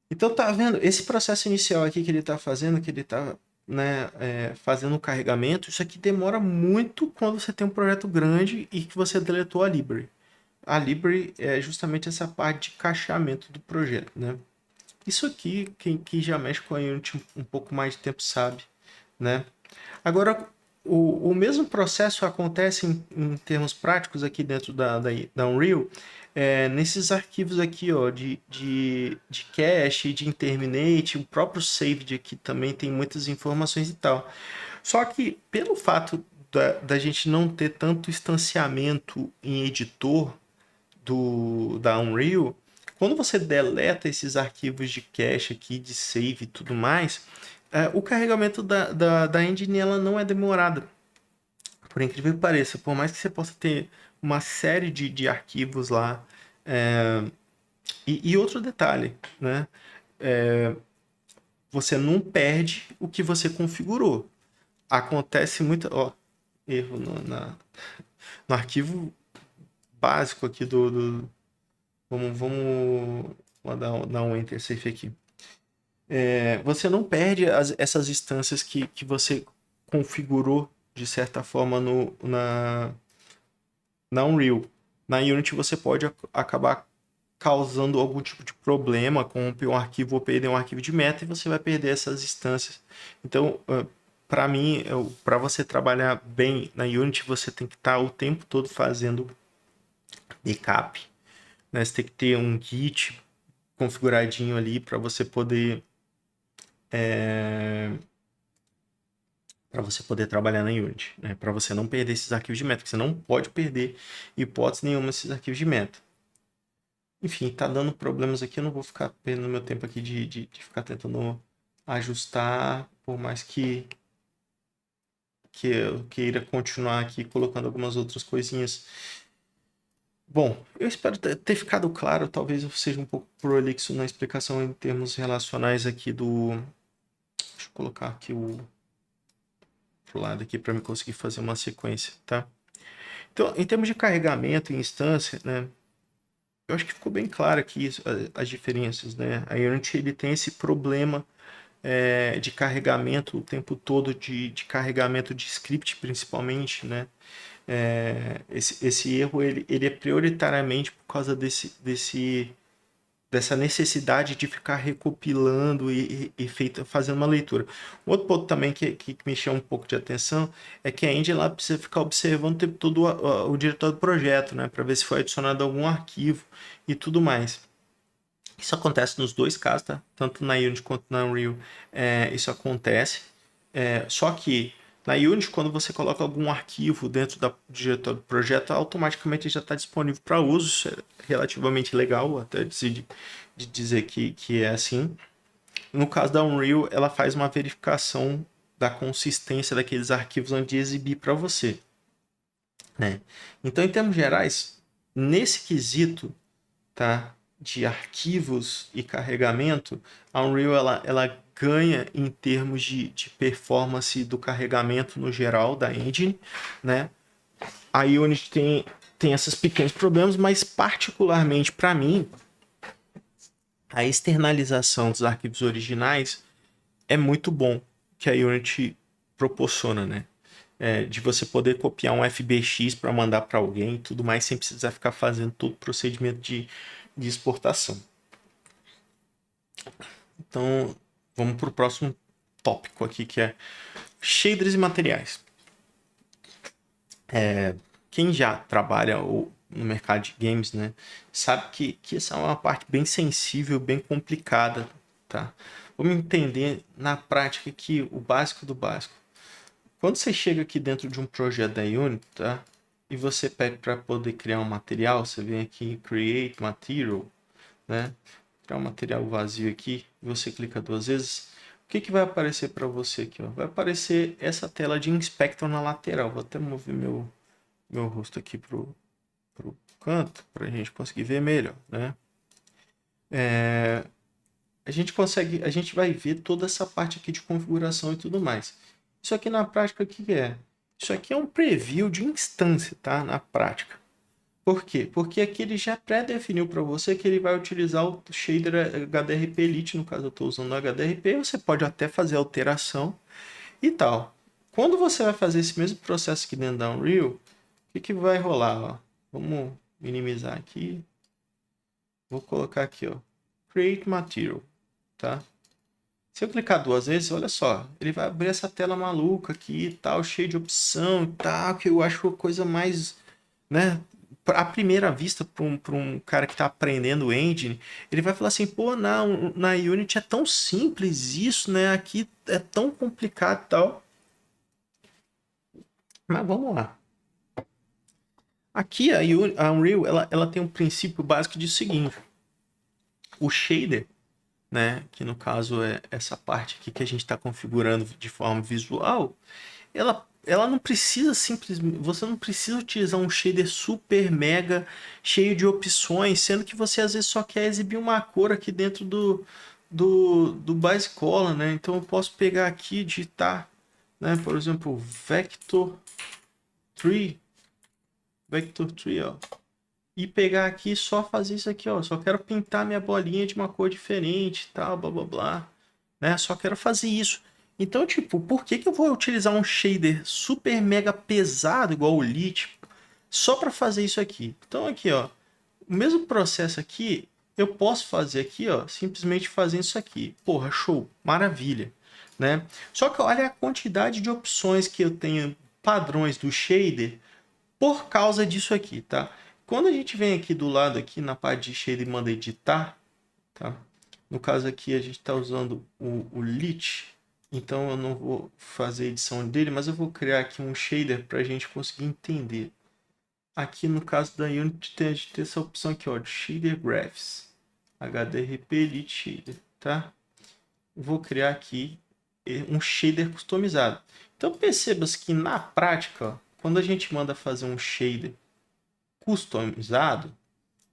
[SPEAKER 1] Então tá vendo esse processo inicial aqui que ele tá fazendo, que ele tá, né, fazendo o carregamento. Isso aqui demora muito quando você tem um projeto grande e que você deletou a library. A library é justamente essa parte de cacheamento do projeto, né? Isso aqui, quem já mexe com a Unity um pouco mais de tempo sabe, né? Agora, o mesmo processo acontece em termos práticos aqui dentro da Unreal, nesses arquivos aqui, ó, de cache, de interminate, o próprio saved aqui também tem muitas informações e tal. Só que, pelo fato da gente não ter tanto instanciamento em editor da Unreal, quando você deleta esses arquivos de cache aqui, de save e tudo mais, o carregamento da engine ela não é demorada. Por incrível que pareça, por mais que você possa ter uma série de arquivos lá. E outro detalhe, né? Você não perde o que você configurou. Acontece muito. Ó, erro no arquivo básico aqui vamos dar um enter safe aqui. Você não perde essas instâncias que você configurou de certa forma na Unreal. Na Unity você pode acabar causando algum tipo de problema, corromper um arquivo ou perder um arquivo de meta e você vai perder essas instâncias. Então, para mim, para você trabalhar bem na Unity, você tem que estar o tempo todo fazendo backup, né? Você tem que ter um Git configuradinho ali para você poder trabalhar na Unity, né? Para você não perder esses arquivos de meta, porque você não pode perder hipótese nenhuma esses arquivos de meta. Enfim, tá dando problemas aqui, eu não vou ficar perdendo meu tempo aqui de ficar tentando ajustar, por mais que eu queira continuar aqui colocando algumas outras coisinhas. Bom, eu espero ter ficado claro, talvez eu seja um pouco prolixo na explicação em termos relacionais aqui do... Deixa eu colocar aqui o pro lado aqui para me conseguir fazer uma sequência, tá? Então, em termos de carregamento e instância, né? Eu acho que ficou bem claro aqui as diferenças, né? A Unity ele tem esse problema de carregamento o tempo todo, de carregamento de script principalmente, né? Esse erro ele é prioritariamente por causa dessa necessidade de ficar recopilando e fazendo uma leitura. Outro ponto também que me chama um pouco de atenção é que a engine lá precisa ficar observando o tempo todo o diretório do projeto, né, para ver se foi adicionado algum arquivo e tudo mais. Isso acontece nos dois casos, tá? Tanto na Unity quanto na Unreal, isso acontece. Só que na Unity, quando você coloca algum arquivo dentro do diretório do projeto, automaticamente já está disponível para uso. Isso é relativamente legal, até de dizer que é assim. No caso da Unreal, ela faz uma verificação da consistência daqueles arquivos antes de exibir para você, né? Então, em termos gerais, nesse quesito, tá, de arquivos e carregamento, a Unreal ela ganha em termos de performance do carregamento no geral da engine, né? A Unity tem esses pequenos problemas, mas particularmente para mim, a externalização dos arquivos originais é muito bom que a Unity proporciona, né? De você poder copiar um FBX para mandar para alguém e tudo mais, sem precisar ficar fazendo todo o procedimento de exportação. Então, vamos para o próximo tópico aqui, que é shaders e materiais. Quem já trabalha no mercado de games, né, sabe que essa é uma parte bem sensível, bem complicada, tá? Vamos entender na prática aqui o básico do básico. Quando você chega aqui dentro de um projeto da Unity, tá? E você pede para poder criar um material, você vem aqui em Create Material, né? Criar um material vazio aqui, e você clica 2 vezes. O que vai aparecer para você aqui? Ó? Vai aparecer essa tela de Inspector na lateral. Vou até mover meu rosto aqui pro canto para a gente conseguir ver melhor, né? A gente vai ver toda essa parte aqui de configuração e tudo mais. Isso aqui na prática o que é? Isso aqui é um preview de instância, tá? Na prática. Por quê? Porque aqui ele já pré-definiu para você que ele vai utilizar o shader HDRP Elite, no caso eu estou usando o HDRP, você pode até fazer alteração e tal. Quando você vai fazer esse mesmo processo aqui dentro da Unreal, o que vai rolar? Ó? Vamos minimizar aqui. Vou colocar aqui, ó, Create Material, tá? Se eu clicar 2 vezes, olha só, ele vai abrir essa tela maluca aqui e tal, cheio de opção e tal, que eu acho a coisa mais, né, à primeira vista, para um cara que está aprendendo o engine, ele vai falar assim, pô, na Unity é tão simples isso, né, aqui é tão complicado e tal. Mas vamos lá. Aqui a Unreal, ela tem um princípio básico de seguinte, o shader, né, que no caso é essa parte aqui que a gente está configurando de forma visual, ela não precisa simplesmente, você não precisa utilizar um shader super mega cheio de opções, sendo que você às vezes só quer exibir uma cor aqui dentro do base color, né? Então eu posso pegar aqui e digitar, né, por exemplo, vector 3, ó, e pegar aqui e só fazer isso aqui, ó. Só quero pintar minha bolinha de uma cor diferente, tal, blá blá blá, né? Só quero fazer isso. Então, tipo, por que eu vou utilizar um shader super mega pesado igual o Lit só para fazer isso aqui? Então, aqui, ó, o mesmo processo aqui, eu posso fazer aqui, ó, simplesmente fazendo isso aqui. Porra, show, maravilha, né? Só que olha a quantidade de opções que eu tenho, padrões do shader por causa disso aqui, tá? Quando a gente vem aqui do lado, aqui na parte de shader e manda editar, tá? No caso aqui a gente está usando o Lit, então eu não vou fazer edição dele, mas eu vou criar aqui um shader para a gente conseguir entender. Aqui no caso da Unity a gente tem essa opção aqui, ó, de Shader Graphs, HDRP Elite Shader, tá? Vou criar aqui um shader customizado. Então perceba que na prática, ó, quando a gente manda fazer um shader customizado,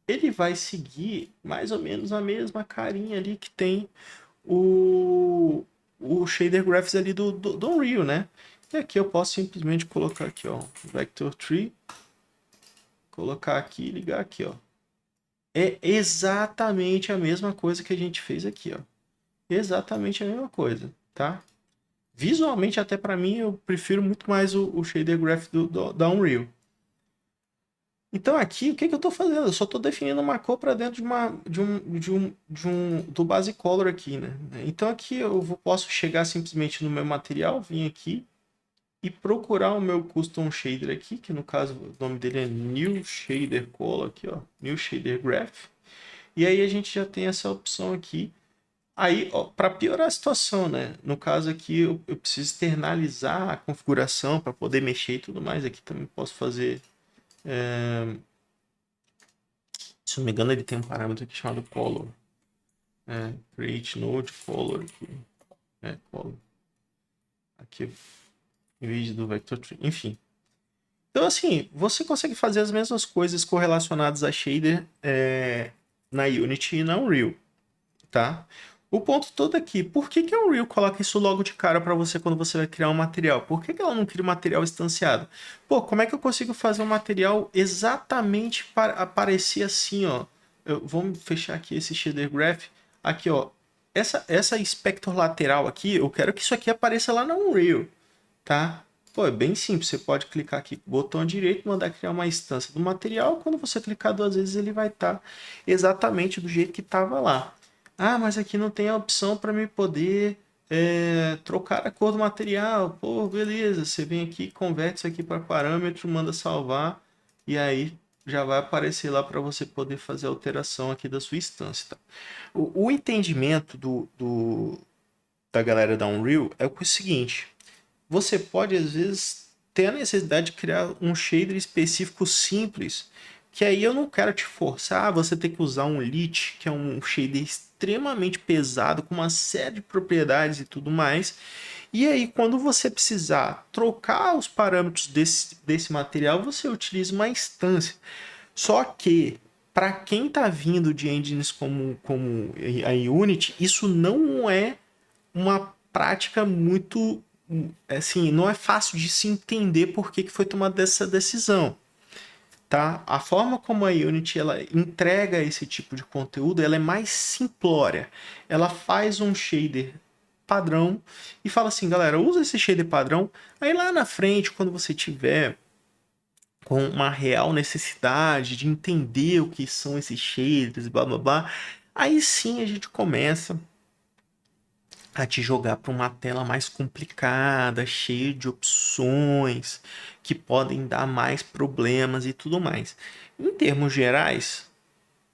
[SPEAKER 1] ele vai seguir mais ou menos a mesma carinha ali que tem o shader graphics ali do Unreal, né? E aqui eu posso simplesmente colocar aqui, ó, vector 3, colocar aqui e ligar aqui, ó. É exatamente a mesma coisa que a gente fez aqui, ó. Exatamente a mesma coisa, tá? Visualmente, até para mim, eu prefiro muito mais o shader graph da Unreal. Então aqui, o que eu estou fazendo? Eu só estou definindo uma cor para dentro do base color aqui, né? Então aqui posso chegar simplesmente no meu material, vir aqui e procurar o meu custom shader aqui, que no caso o nome dele é New Shader Color, aqui ó, New Shader Graph. E aí a gente já tem essa opção aqui. Aí, para piorar a situação, né? No caso aqui eu preciso externalizar a configuração para poder mexer e tudo mais. Aqui também posso fazer... Se não me engano, ele tem um parâmetro aqui chamado color. Create node color aqui. Color. Aqui, em vez do vector tree. Enfim. Então, assim, você consegue fazer as mesmas coisas correlacionadas a shader na Unity e na Unreal, tá? O ponto todo aqui, por que a Unreal coloca isso logo de cara para você quando você vai criar um material? Por que ela não cria um material instanciado? Pô, como é que eu consigo fazer um material exatamente para aparecer assim, ó? Vamos fechar aqui esse shader graph. Aqui, ó. Essa inspector lateral aqui, eu quero que isso aqui apareça lá na Unreal, tá? Pô, é bem simples, você pode clicar aqui com o botão direito, mandar criar uma instância do material, quando você clicar duas vezes ele vai estar exatamente do jeito que estava lá. Ah, mas aqui não tem a opção para me poder trocar a cor do material. Pô, beleza, você vem aqui, converte isso aqui para parâmetro, manda salvar, e aí já vai aparecer lá para você poder fazer a alteração aqui da sua instância. Tá? O entendimento da galera da Unreal é o seguinte: você pode às vezes ter a necessidade de criar um shader específico simples, que aí eu não quero te forçar a você ter que usar um Lit, que é um shader extremamente pesado, com uma série de propriedades e tudo mais. E aí, quando você precisar trocar os parâmetros desse material, você utiliza uma instância. Só que, para quem está vindo de engines como a Unity, isso não é uma prática muito, assim, não é fácil de se entender por que foi tomada essa decisão, tá? A forma como a Unity ela entrega esse tipo de conteúdo, ela é mais simplória. Ela faz um shader padrão e fala assim, galera, usa esse shader padrão, aí lá na frente, quando você tiver com uma real necessidade de entender o que são esses shaders, blá blá blá, aí sim a gente começa a te jogar para uma tela mais complicada, cheia de opções que podem dar mais problemas e tudo mais. Em termos gerais,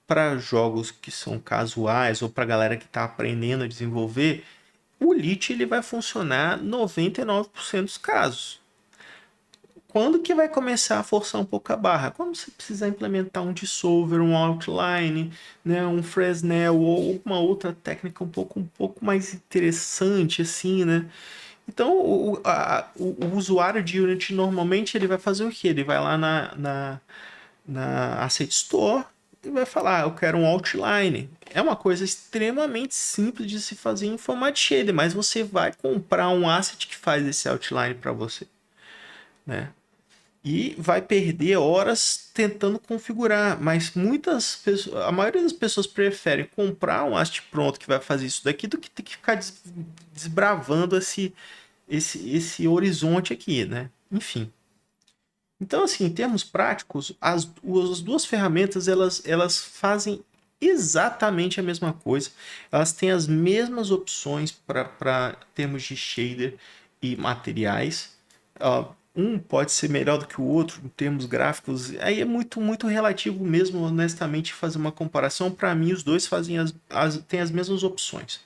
[SPEAKER 1] para jogos que são casuais ou para galera que está aprendendo a desenvolver, o Lit ele vai funcionar 99% dos casos. Quando que vai começar a forçar um pouco a barra? Quando você precisar implementar um dissolver, um outline, né, um Fresnel ou alguma outra técnica um pouco mais interessante, assim, né? Então, o usuário de Unity normalmente ele vai fazer o quê? Ele vai lá na Asset Store e vai falar, eu quero um outline. É uma coisa extremamente simples de se fazer em format shader, mas você vai comprar um asset que faz esse outline para você, né? E vai perder horas tentando configurar, mas muitas pessoas, a maioria das pessoas preferem comprar um asset pronto que vai fazer isso daqui do que ter que ficar desbravando esse horizonte aqui, né? Enfim. Então, assim, em termos práticos, as duas ferramentas elas fazem exatamente a mesma coisa. Elas têm as mesmas opções para termos de shader e materiais. Um pode ser melhor do que o outro em termos gráficos. Aí é muito relativo mesmo, honestamente, fazer uma comparação. Para mim, os dois têm as mesmas opções,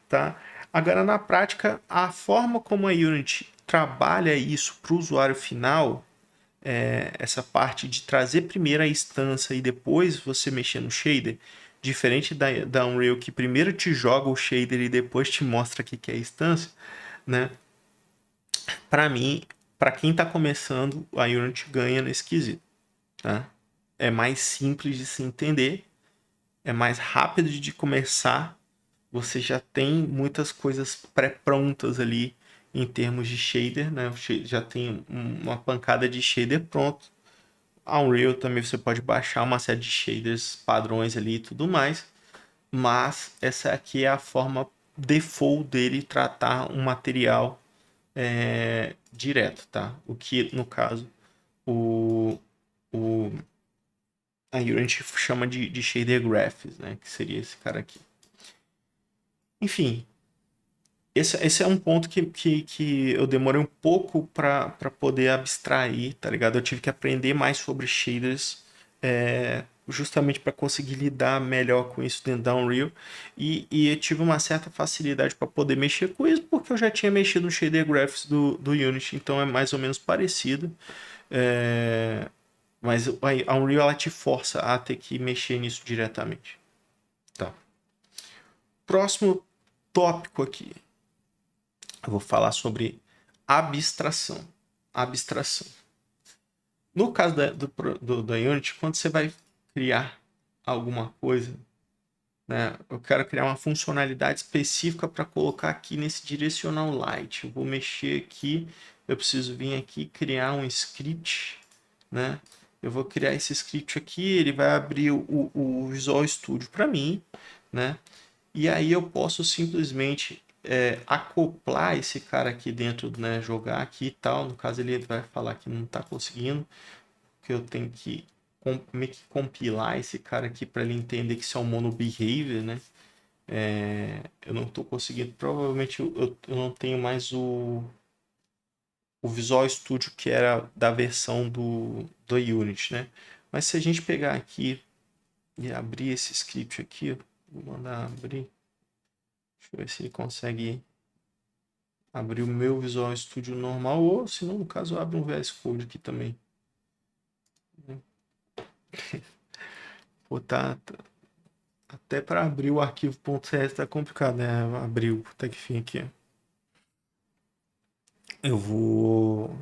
[SPEAKER 1] tá? Agora, na prática, a forma como a Unity trabalha isso para o usuário final, essa parte de trazer primeiro a instância e depois você mexer no shader, diferente da Unreal que primeiro te joga o shader e depois te mostra o que é a instância, né? Para mim, para quem está começando, a Unity ganha nesse quesito, tá? É mais simples de se entender, é mais rápido de começar, você já tem muitas coisas pré-prontas ali em termos de shader, né? Já tem uma pancada de shader pronto. A Unreal também você pode baixar uma série de shaders padrões ali e tudo mais, mas essa aqui é a forma default dele tratar um material direto, tá? O que no caso o, o a Unity chama de shader graphs, né? Que seria esse cara aqui. Enfim, esse é um ponto que eu demorei um pouco para poder abstrair, tá ligado? Eu tive que aprender mais sobre shaders, justamente para conseguir lidar melhor com isso dentro da Unreal. E eu tive uma certa facilidade para poder mexer com isso, porque eu já tinha mexido no shader graphics do Unity, então é mais ou menos parecido. Mas a Unreal ela te força a ter que mexer nisso diretamente. Tá. Próximo tópico aqui. Eu vou falar sobre abstração. Abstração. No caso da Unity, quando você vai criar alguma coisa, né, eu quero criar uma funcionalidade específica para colocar aqui nesse direcional light. Eu vou mexer aqui, eu preciso vir aqui criar um script, né? Eu vou criar esse script aqui, ele vai abrir o Visual Studio para mim, né? E aí eu posso simplesmente acoplar esse cara aqui dentro, né, jogar aqui e tal, no caso ele vai falar que não está conseguindo, que eu tenho que meio que compilar esse cara aqui para ele entender que isso é um mono behavior, né? Eu não estou conseguindo, provavelmente eu não tenho mais o Visual Studio que era da versão do Unity, né? Mas se a gente pegar aqui e abrir esse script aqui, vou mandar abrir, deixa eu ver se ele consegue abrir o meu Visual Studio normal, ou se não, no caso, abre um VS Code aqui também. Pô, até para abrir o arquivo .cs tá complicado, né? Abrir o TechFin aqui. Eu vou...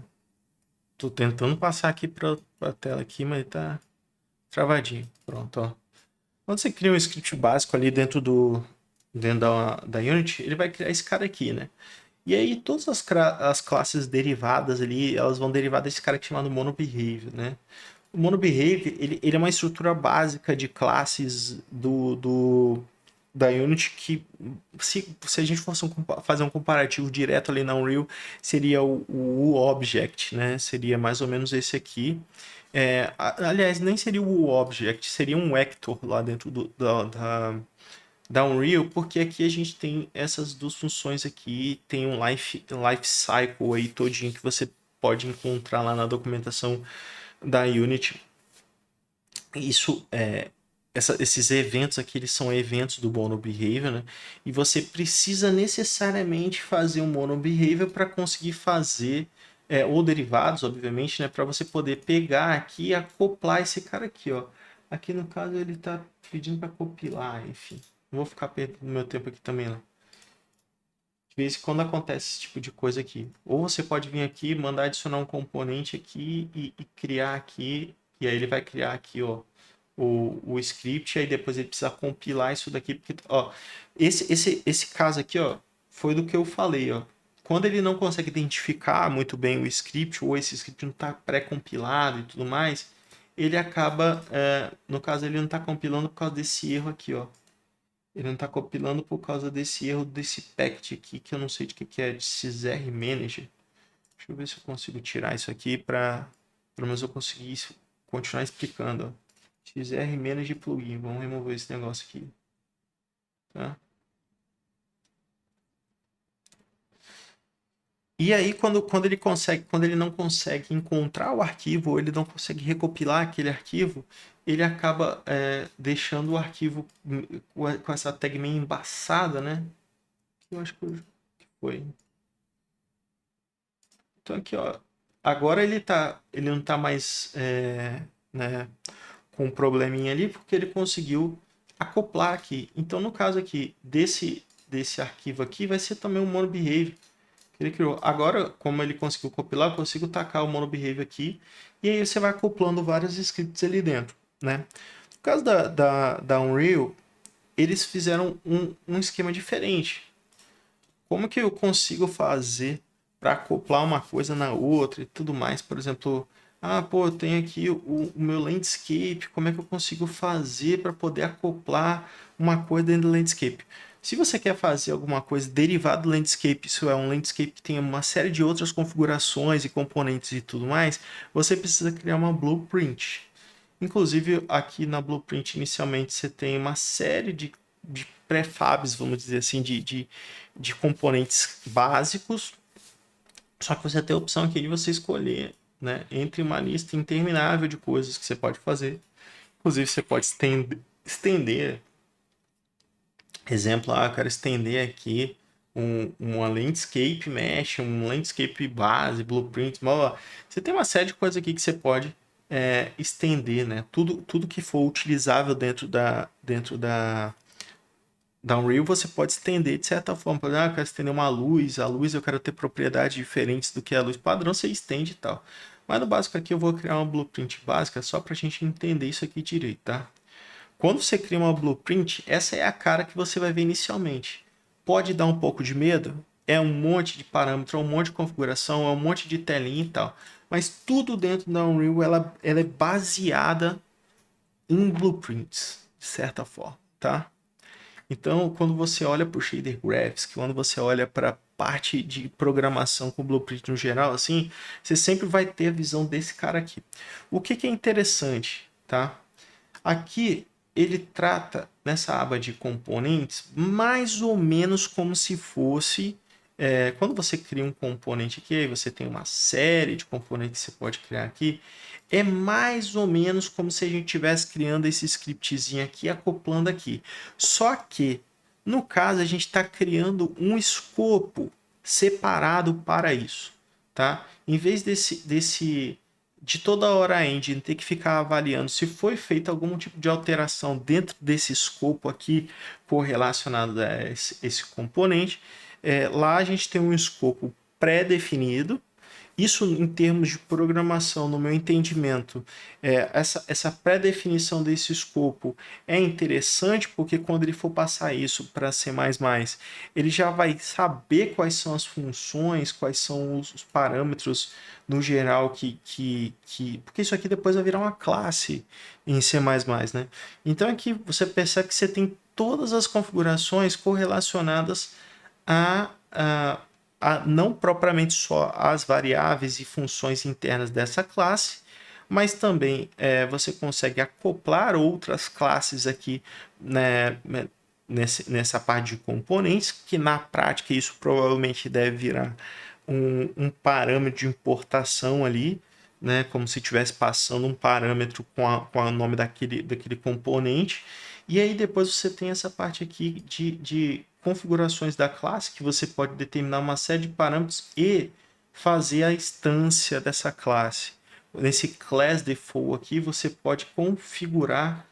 [SPEAKER 1] Tô tentando passar aqui pra tela aqui, mas tá travadinho. Pronto, ó. Quando você cria um script básico ali dentro da Unity, ele vai criar esse cara aqui, né? E aí todas as classes derivadas ali, elas vão derivar desse cara aqui chamado MonoBehavior, né? O MonoBehavior, ele é uma estrutura básica de classes da Unity que, se a gente fosse fazer um comparativo direto ali na Unreal, seria o Object, né? Seria mais ou menos esse aqui. Aliás, nem seria o Object, seria um Vector lá dentro da Unreal, porque aqui a gente tem essas duas funções aqui, tem um life cycle aí todinho que você pode encontrar lá na documentação da Unity. Esses eventos aqui, eles são eventos do Mono Behavior, né? E você precisa necessariamente fazer um Mono Behavior para conseguir fazer, ou derivados, obviamente, né? Para você poder pegar aqui e acoplar esse cara aqui, ó. Aqui no caso ele está pedindo para compilar, enfim. Não vou ficar perdendo meu tempo aqui também, não. De vez em quando acontece esse tipo de coisa aqui. Ou você pode vir aqui, mandar adicionar um componente aqui e criar aqui, e aí ele vai criar aqui, ó, o script, aí depois ele precisa compilar isso daqui, porque, ó, esse caso aqui, ó, foi do que eu falei, ó. Quando ele não consegue identificar muito bem o script, ou esse script não está pré-compilado e tudo mais, ele acaba, no caso, ele não está compilando por causa desse erro aqui, ó. Ele não está compilando por causa desse erro desse packet aqui, que eu não sei de que é, de CZR Manager. Deixa eu ver se eu consigo tirar isso aqui para pelo menos eu conseguir continuar explicando, ó. XR Manage Plugin. Vamos remover esse negócio aqui. Tá? E aí, quando ele não consegue encontrar o arquivo, ou ele não consegue recopilar aquele arquivo, ele acaba deixando o arquivo com essa tag meio embaçada, né? Eu acho que foi. Então aqui, ó. Agora ele não tá mais, né, com um probleminha ali, porque ele conseguiu acoplar aqui. Então, no caso aqui, desse arquivo aqui, vai ser também um monobehavior que ele criou. Agora, como ele conseguiu compilar, eu consigo tacar o monobehavior aqui, e aí você vai acoplando vários scripts ali dentro, né? No caso da Unreal, eles fizeram um esquema diferente. Como que eu consigo fazer para acoplar uma coisa na outra e tudo mais? Por exemplo, pô, eu tenho aqui o meu landscape, como é que eu consigo fazer para poder acoplar uma coisa dentro do landscape? Se você quer fazer alguma coisa derivada do landscape, isso é um landscape que tem uma série de outras configurações e componentes e tudo mais, você precisa criar uma blueprint. Inclusive, aqui na blueprint, inicialmente, você tem uma série de prefabs, vamos dizer assim, de componentes básicos, só que você tem a opção aqui de você escolher, né, entre uma lista interminável de coisas que você pode fazer. Inclusive, você pode estender, exemplo, eu quero estender aqui uma landscape mesh, um landscape base, blueprint, blá, blá. Você tem uma série de coisas aqui que você pode estender, né? Tudo que for utilizável dentro da Unreal, você pode estender de certa forma. Por exemplo, eu quero estender uma luz, a luz eu quero ter propriedades diferentes do que a luz padrão, você estende e tal. Mas no básico aqui eu vou criar uma blueprint básica só para a gente entender isso aqui direito, tá? Quando você cria uma blueprint, essa é a cara que você vai ver inicialmente. Pode dar um pouco de medo, é um monte de parâmetro, é um monte de configuração, é um monte de telinha e tal. Mas tudo dentro da Unreal, ela é baseada em blueprints, de certa forma, tá? Então, quando você olha para o Shader Graphics, quando você olha para a parte de programação com Blueprint no geral, assim, você sempre vai ter a visão desse cara aqui. O que é interessante, tá? Aqui ele trata nessa aba de componentes mais ou menos como se fosse quando você cria um componente aqui, aí você tem uma série de componentes que você pode criar aqui. É mais ou menos como se a gente estivesse criando esse scriptzinho aqui, acoplando aqui. Só que, no caso, a gente está criando um escopo separado para isso. Tá? Em vez de toda hora a engine ter que ficar avaliando se foi feita algum tipo de alteração dentro desse escopo aqui correlacionado a esse componente, lá a gente tem um escopo pré-definido. Isso, em termos de programação, no meu entendimento, essa pré-definição desse escopo é interessante porque quando ele for passar isso para C++, ele já vai saber quais são as funções, quais são os parâmetros no geral porque isso aqui depois vai virar uma classe em C++, né? Então aqui você percebe que você tem todas as configurações correlacionadas a não propriamente só as variáveis e funções internas dessa classe, mas também você consegue acoplar outras classes aqui, né, nessa parte de componentes, que na prática isso provavelmente deve virar um parâmetro de importação ali, né, como se estivesse passando um parâmetro com o nome daquele componente. E aí depois você tem essa parte aqui de configurações da classe, que você pode determinar uma série de parâmetros e fazer a instância dessa classe. Nesse class default aqui, você pode configurar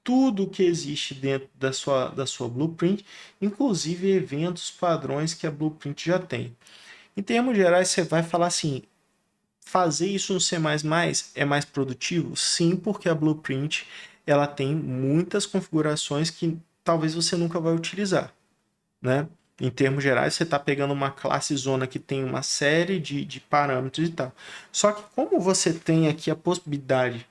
[SPEAKER 1] tudo que existe dentro da sua Blueprint, inclusive eventos padrões que a Blueprint já tem. Em termos gerais, você vai falar assim, fazer isso no C++ é mais produtivo? Sim, porque a Blueprint ela tem muitas configurações que talvez você nunca vai utilizar, né? Em termos gerais, você está pegando uma classe zona que tem uma série de parâmetros e tal. Só que como você tem aqui a possibilidade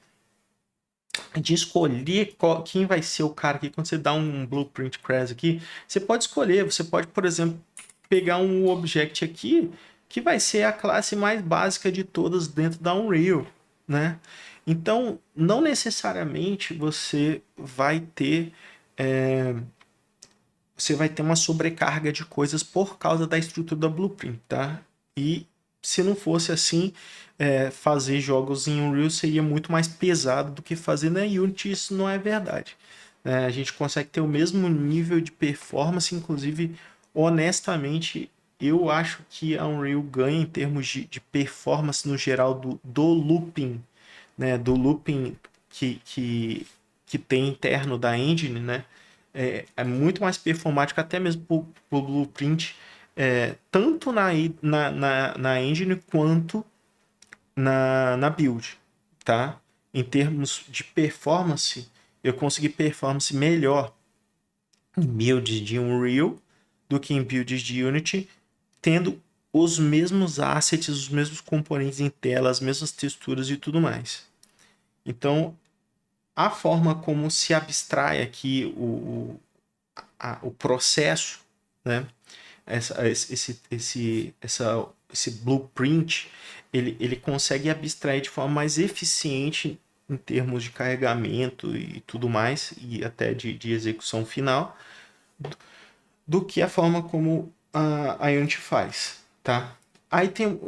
[SPEAKER 1] de escolher quem vai ser o cara aqui, quando você dá um blueprint crash aqui, você pode escolher, você pode, por exemplo, pegar um object aqui que vai ser a classe mais básica de todas dentro da Unreal, né? Então, não necessariamente é, você vai ter uma sobrecarga de coisas por causa da estrutura da Blueprint, tá? E se não fosse assim, fazer jogos em Unreal seria muito mais pesado do que fazer na Unity, isso não é verdade. A gente consegue ter o mesmo nível de performance, inclusive, honestamente, eu acho que a Unreal ganha em termos de performance no geral do looping, né? Do looping que tem interno da engine, né? É muito mais performático, até mesmo para o Blueprint, tanto na engine quanto na build, tá? Em termos de performance, eu consegui performance melhor em builds de Unreal do que em builds de Unity, tendo os mesmos assets, os mesmos componentes em tela, as mesmas texturas e tudo mais. Então, a forma como se abstrai aqui o processo, né? Esse blueprint, ele consegue abstrair de forma mais eficiente em termos de carregamento e tudo mais, e até de execução final, do que a forma como a Unity faz, tá? Aí tem,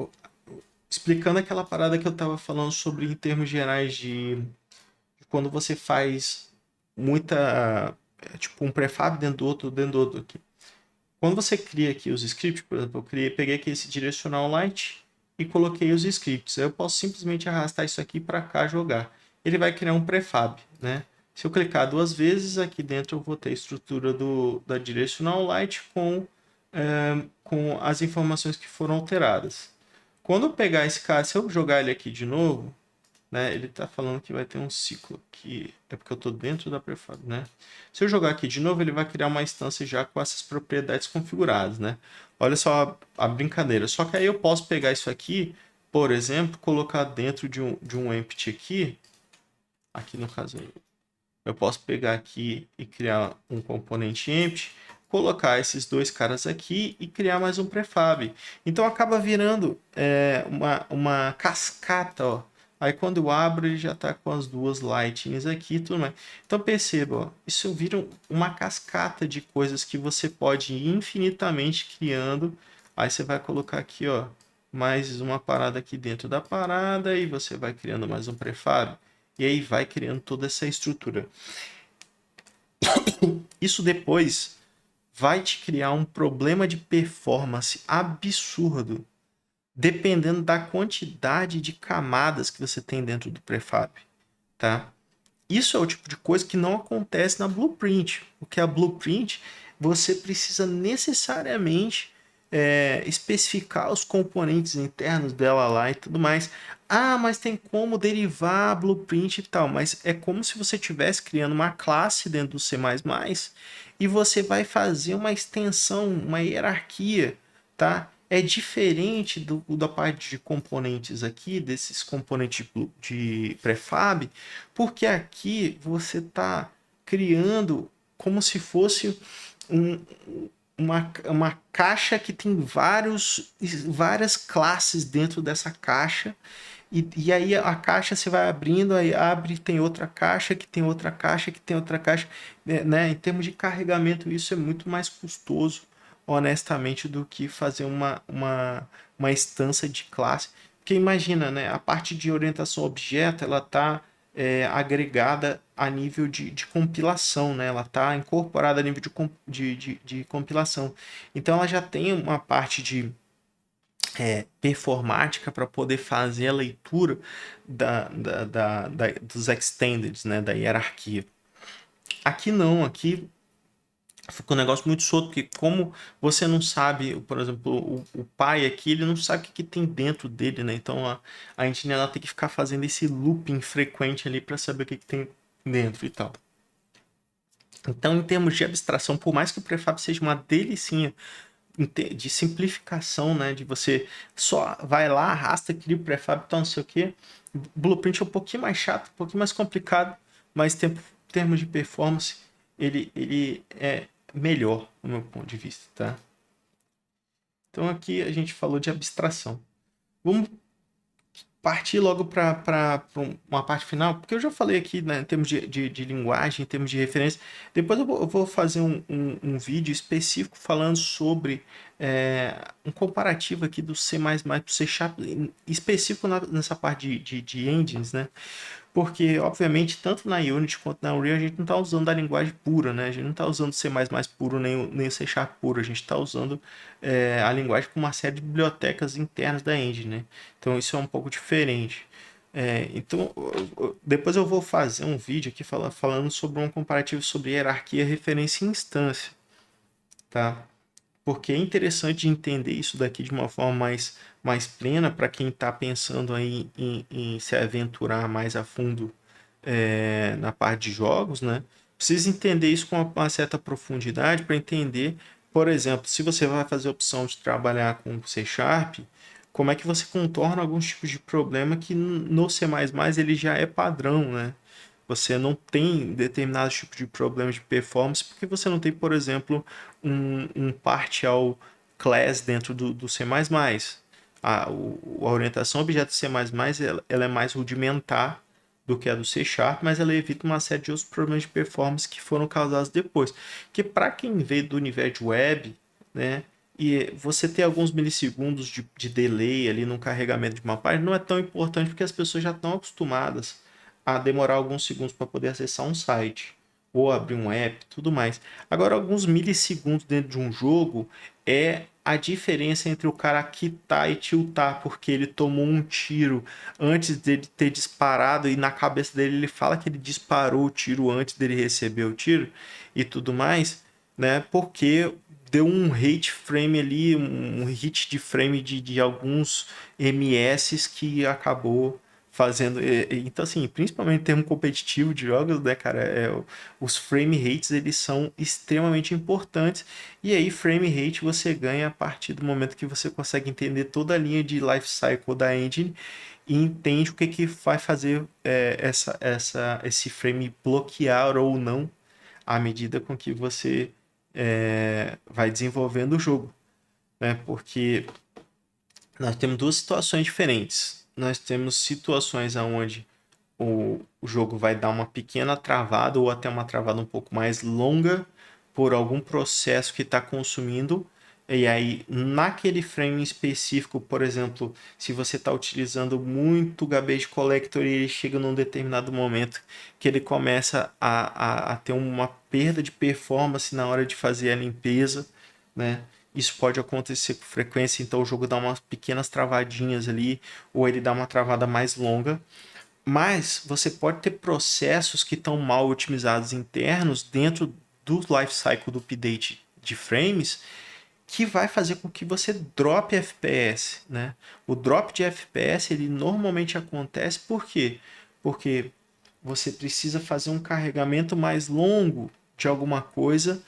[SPEAKER 1] explicando aquela parada que eu estava falando sobre em termos gerais de quando você faz muita, tipo um prefab dentro do outro aqui. Quando você cria aqui os scripts, por exemplo, peguei aqui esse direcional light e coloquei os scripts. Eu posso simplesmente arrastar isso aqui para cá jogar. Ele vai criar um prefab, né? Se eu clicar duas vezes, aqui dentro eu vou ter a estrutura da direcional light com as informações que foram alteradas. Quando eu pegar esse cara, se eu jogar ele aqui de novo, né? Ele está falando que vai ter um ciclo aqui. É porque eu estou dentro da prefab, né? Se eu jogar aqui de novo, ele vai criar uma instância já com essas propriedades configuradas, né? Olha só a brincadeira. Só que aí eu posso pegar isso aqui, por exemplo, colocar dentro de um empty aqui. Aqui no caso, Eu posso pegar aqui e criar um componente empty, colocar esses dois caras aqui e criar mais um prefab. Então acaba virando uma cascata, ó. Aí quando eu abro, ele já está com as duas lightings aqui e tudo mais. Então perceba, ó, isso vira uma cascata de coisas que você pode ir infinitamente criando. Aí você vai colocar aqui, ó, mais uma parada aqui dentro da parada e você vai criando mais um prefab. E aí vai criando toda essa estrutura. Isso depois vai te criar um problema de performance absurdo, dependendo da quantidade de camadas que você tem dentro do prefab, tá? Isso é o tipo de coisa que não acontece na Blueprint, porque a Blueprint você precisa necessariamente especificar os componentes internos dela lá e tudo mais. Ah, mas tem como derivar a Blueprint e tal, mas é como se você estivesse criando uma classe dentro do C++ e você vai fazer uma extensão, uma hierarquia, tá? É diferente da parte de componentes aqui, desses componentes de prefab, porque aqui você está criando como se fosse um, uma caixa que tem várias classes dentro dessa caixa. E aí a caixa você vai abrindo, aí abre, tem outra caixa, que tem outra caixa, que tem outra caixa. Né? Em termos de carregamento, isso é muito mais custoso, honestamente, do que fazer uma instância de classe. Porque imagina, né? A parte de orientação a objeto, ela está agregada a nível de compilação, né? Ela está incorporada a nível de compilação. Então ela já tem uma parte de performática para poder fazer a leitura dos extendeds, né? Da hierarquia. Aqui não, aqui ficou um negócio muito solto, porque como você não sabe, por exemplo, o pai aqui, ele não sabe o que tem dentro dele, né? Então a gente ela tem que ficar fazendo esse looping frequente ali para saber o que tem dentro e tal. Então, em termos de abstração, por mais que o prefab seja uma delicinha de simplificação, né? De você só vai lá, arrasta, cria o prefab, então não sei o quê. Blueprint é um pouquinho mais chato, um pouquinho mais complicado, mas em termos de performance, ele é melhor, no meu ponto de vista, tá? Então aqui a gente falou de abstração. Vamos partir logo para uma parte final, porque eu já falei aqui, né, em termos de linguagem, em termos de referência. Depois eu vou fazer um vídeo específico falando sobre um comparativo aqui do C++ para o C Sharp, específico nessa parte de engines, né? Porque, obviamente, tanto na Unity quanto na Unreal, a gente não está usando a linguagem pura, né? A gente não está usando C++ puro, nem o C Sharp puro. A gente está usando a linguagem com uma série de bibliotecas internas da engine, né? Então, isso é um pouco diferente. Então, depois eu vou fazer um vídeo aqui falando sobre um comparativo sobre hierarquia, referência e instância, tá? Porque é interessante entender isso daqui de uma forma mais plena para quem está pensando aí em se aventurar mais a fundo na parte de jogos, né? Precisa entender isso com uma certa profundidade para entender, por exemplo, se você vai fazer a opção de trabalhar com C Sharp, como é que você contorna alguns tipos de problema que no C++ ele já é padrão, né? Você não tem determinados tipos de problemas de performance porque você não tem, por exemplo, um partial class dentro do C++. A orientação objeto C++ ela é mais rudimentar do que a do C Sharp, mas ela evita uma série de outros problemas de performance que foram causados depois. Que para quem veio do universo web, né, e você ter alguns milissegundos de delay ali no carregamento de uma página não é tão importante porque as pessoas já estão acostumadas a demorar alguns segundos para poder acessar um site ou abrir um app, tudo mais. Agora, alguns milissegundos dentro de um jogo é a diferença entre o cara quitar e tiltar, porque ele tomou um tiro antes dele ter disparado e na cabeça dele ele fala que ele disparou o tiro antes dele receber o tiro e tudo mais, né? Porque deu um hate frame ali, um hit de frame de alguns MS que acabou fazendo. Então, assim, principalmente em termos competitivo de jogos, né, cara, os frame rates eles são extremamente importantes. E aí, frame rate você ganha a partir do momento que você consegue entender toda a linha de life cycle da engine e entende o que, que vai fazer esse frame bloquear ou não à medida com que você vai desenvolvendo o jogo, né? Porque nós temos duas situações diferentes. Nós temos situações onde o jogo vai dar uma pequena travada ou até uma travada um pouco mais longa por algum processo que está consumindo. E aí, naquele frame específico, por exemplo, se você está utilizando muito Garbage Collector e ele chega num determinado momento que ele começa a ter uma perda de performance na hora de fazer a limpeza, né? Isso pode acontecer com frequência, então o jogo dá umas pequenas travadinhas ali, ou ele dá uma travada mais longa. Mas você pode ter processos que estão mal otimizados internos dentro do lifecycle do update de frames que vai fazer com que você drope FPS, né? O drop de FPS ele normalmente acontece por quê? Porque você precisa fazer um carregamento mais longo de alguma coisa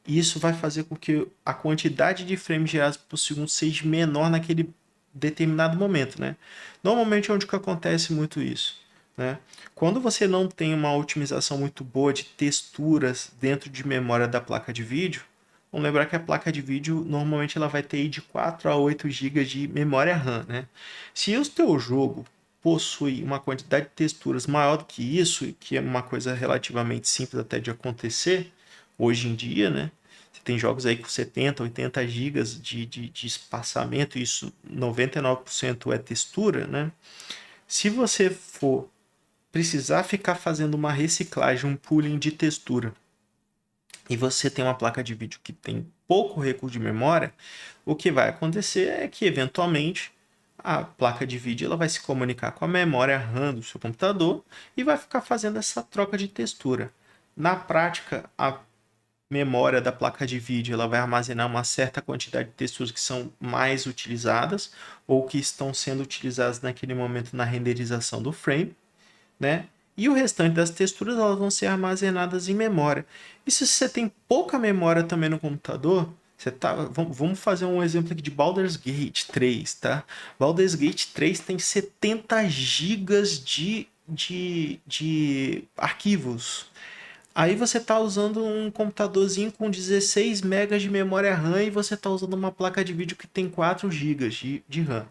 [SPEAKER 1] e isso vai fazer com que a quantidade de frames gerados por segundo seja menor naquele determinado momento, né? Normalmente é onde que acontece muito isso, né? Quando você não tem uma otimização muito boa de texturas dentro de memória da placa de vídeo, vamos lembrar que a placa de vídeo normalmente ela vai ter de 4 a 8 GB de memória RAM, né? Se o teu jogo possui uma quantidade de texturas maior do que isso, que é uma coisa relativamente simples até de acontecer hoje em dia, né? Você tem jogos aí com 70, 80 gigas de espaçamento, e isso 99% é textura, né? Se você for precisar ficar fazendo uma reciclagem, um pooling de textura, e você tem uma placa de vídeo que tem pouco recurso de memória, o que vai acontecer é que, eventualmente, a placa de vídeo ela vai se comunicar com a memória RAM do seu computador e vai ficar fazendo essa troca de textura. Na prática, a memória da placa de vídeo ela vai armazenar uma certa quantidade de texturas que são mais utilizadas ou que estão sendo utilizadas naquele momento na renderização do frame, né? E o restante das texturas elas vão ser armazenadas em memória. E se você tem pouca memória também no computador, vamos fazer um exemplo aqui de Baldur's Gate 3, tá? Baldur's Gate 3 tem 70 gigas de arquivos. Aí você está usando um computadorzinho com 16 megas de memória RAM e você está usando uma placa de vídeo que tem 4 gigas de RAM.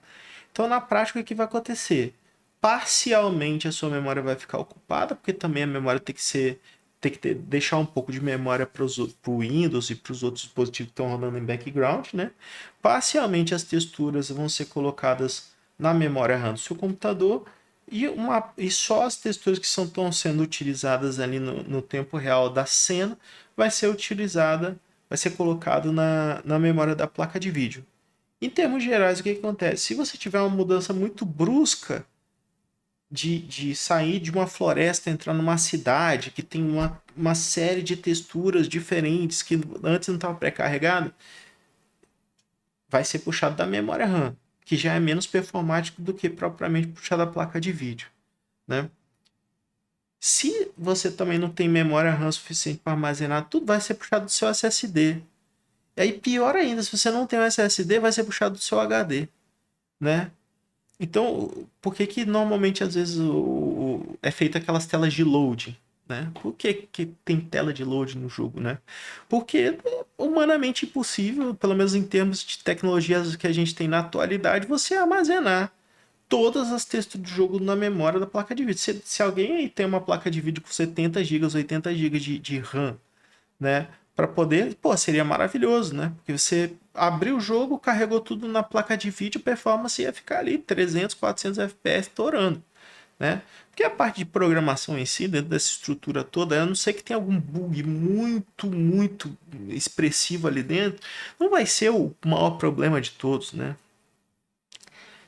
[SPEAKER 1] Então, na prática, o que vai acontecer? Parcialmente a sua memória vai ficar ocupada, porque também a memória deixar um pouco de memória para o Windows e para os outros dispositivos que estão rodando em background, né? Parcialmente as texturas vão ser colocadas na memória RAM do seu computador e só as texturas que estão sendo utilizadas ali no tempo real da cena vai ser utilizada, vai ser colocado na memória da placa de vídeo. Em termos gerais, o que acontece? Se você tiver uma mudança muito brusca de sair de uma floresta, entrar numa cidade que tem uma série de texturas diferentes que antes não estava pré-carregado, vai ser puxado da memória RAM, que já é menos performático do que propriamente puxar da placa de vídeo, né? Se você também não tem memória RAM suficiente para armazenar, tudo vai ser puxado do seu SSD. E aí, pior ainda, se você não tem um SSD, vai ser puxado do seu HD, né? Então, por que que normalmente às vezes é feita aquelas telas de load, né? Por que que tem tela de load no jogo, né? Porque é humanamente impossível, pelo menos em termos de tecnologias que a gente tem na atualidade, você armazenar todas as texturas do jogo na memória da placa de vídeo. Se alguém aí tem uma placa de vídeo com 70 gigas, 80 gigas de RAM, né? Para poder, pô, seria maravilhoso, né? Porque você abriu o jogo, carregou tudo na placa de vídeo, performance ia ficar ali 300, 400 FPS estourando, né? Porque a parte de programação em si, dentro dessa estrutura toda, a não ser que tenha algum bug muito expressivo ali dentro, não vai ser o maior problema de todos, né?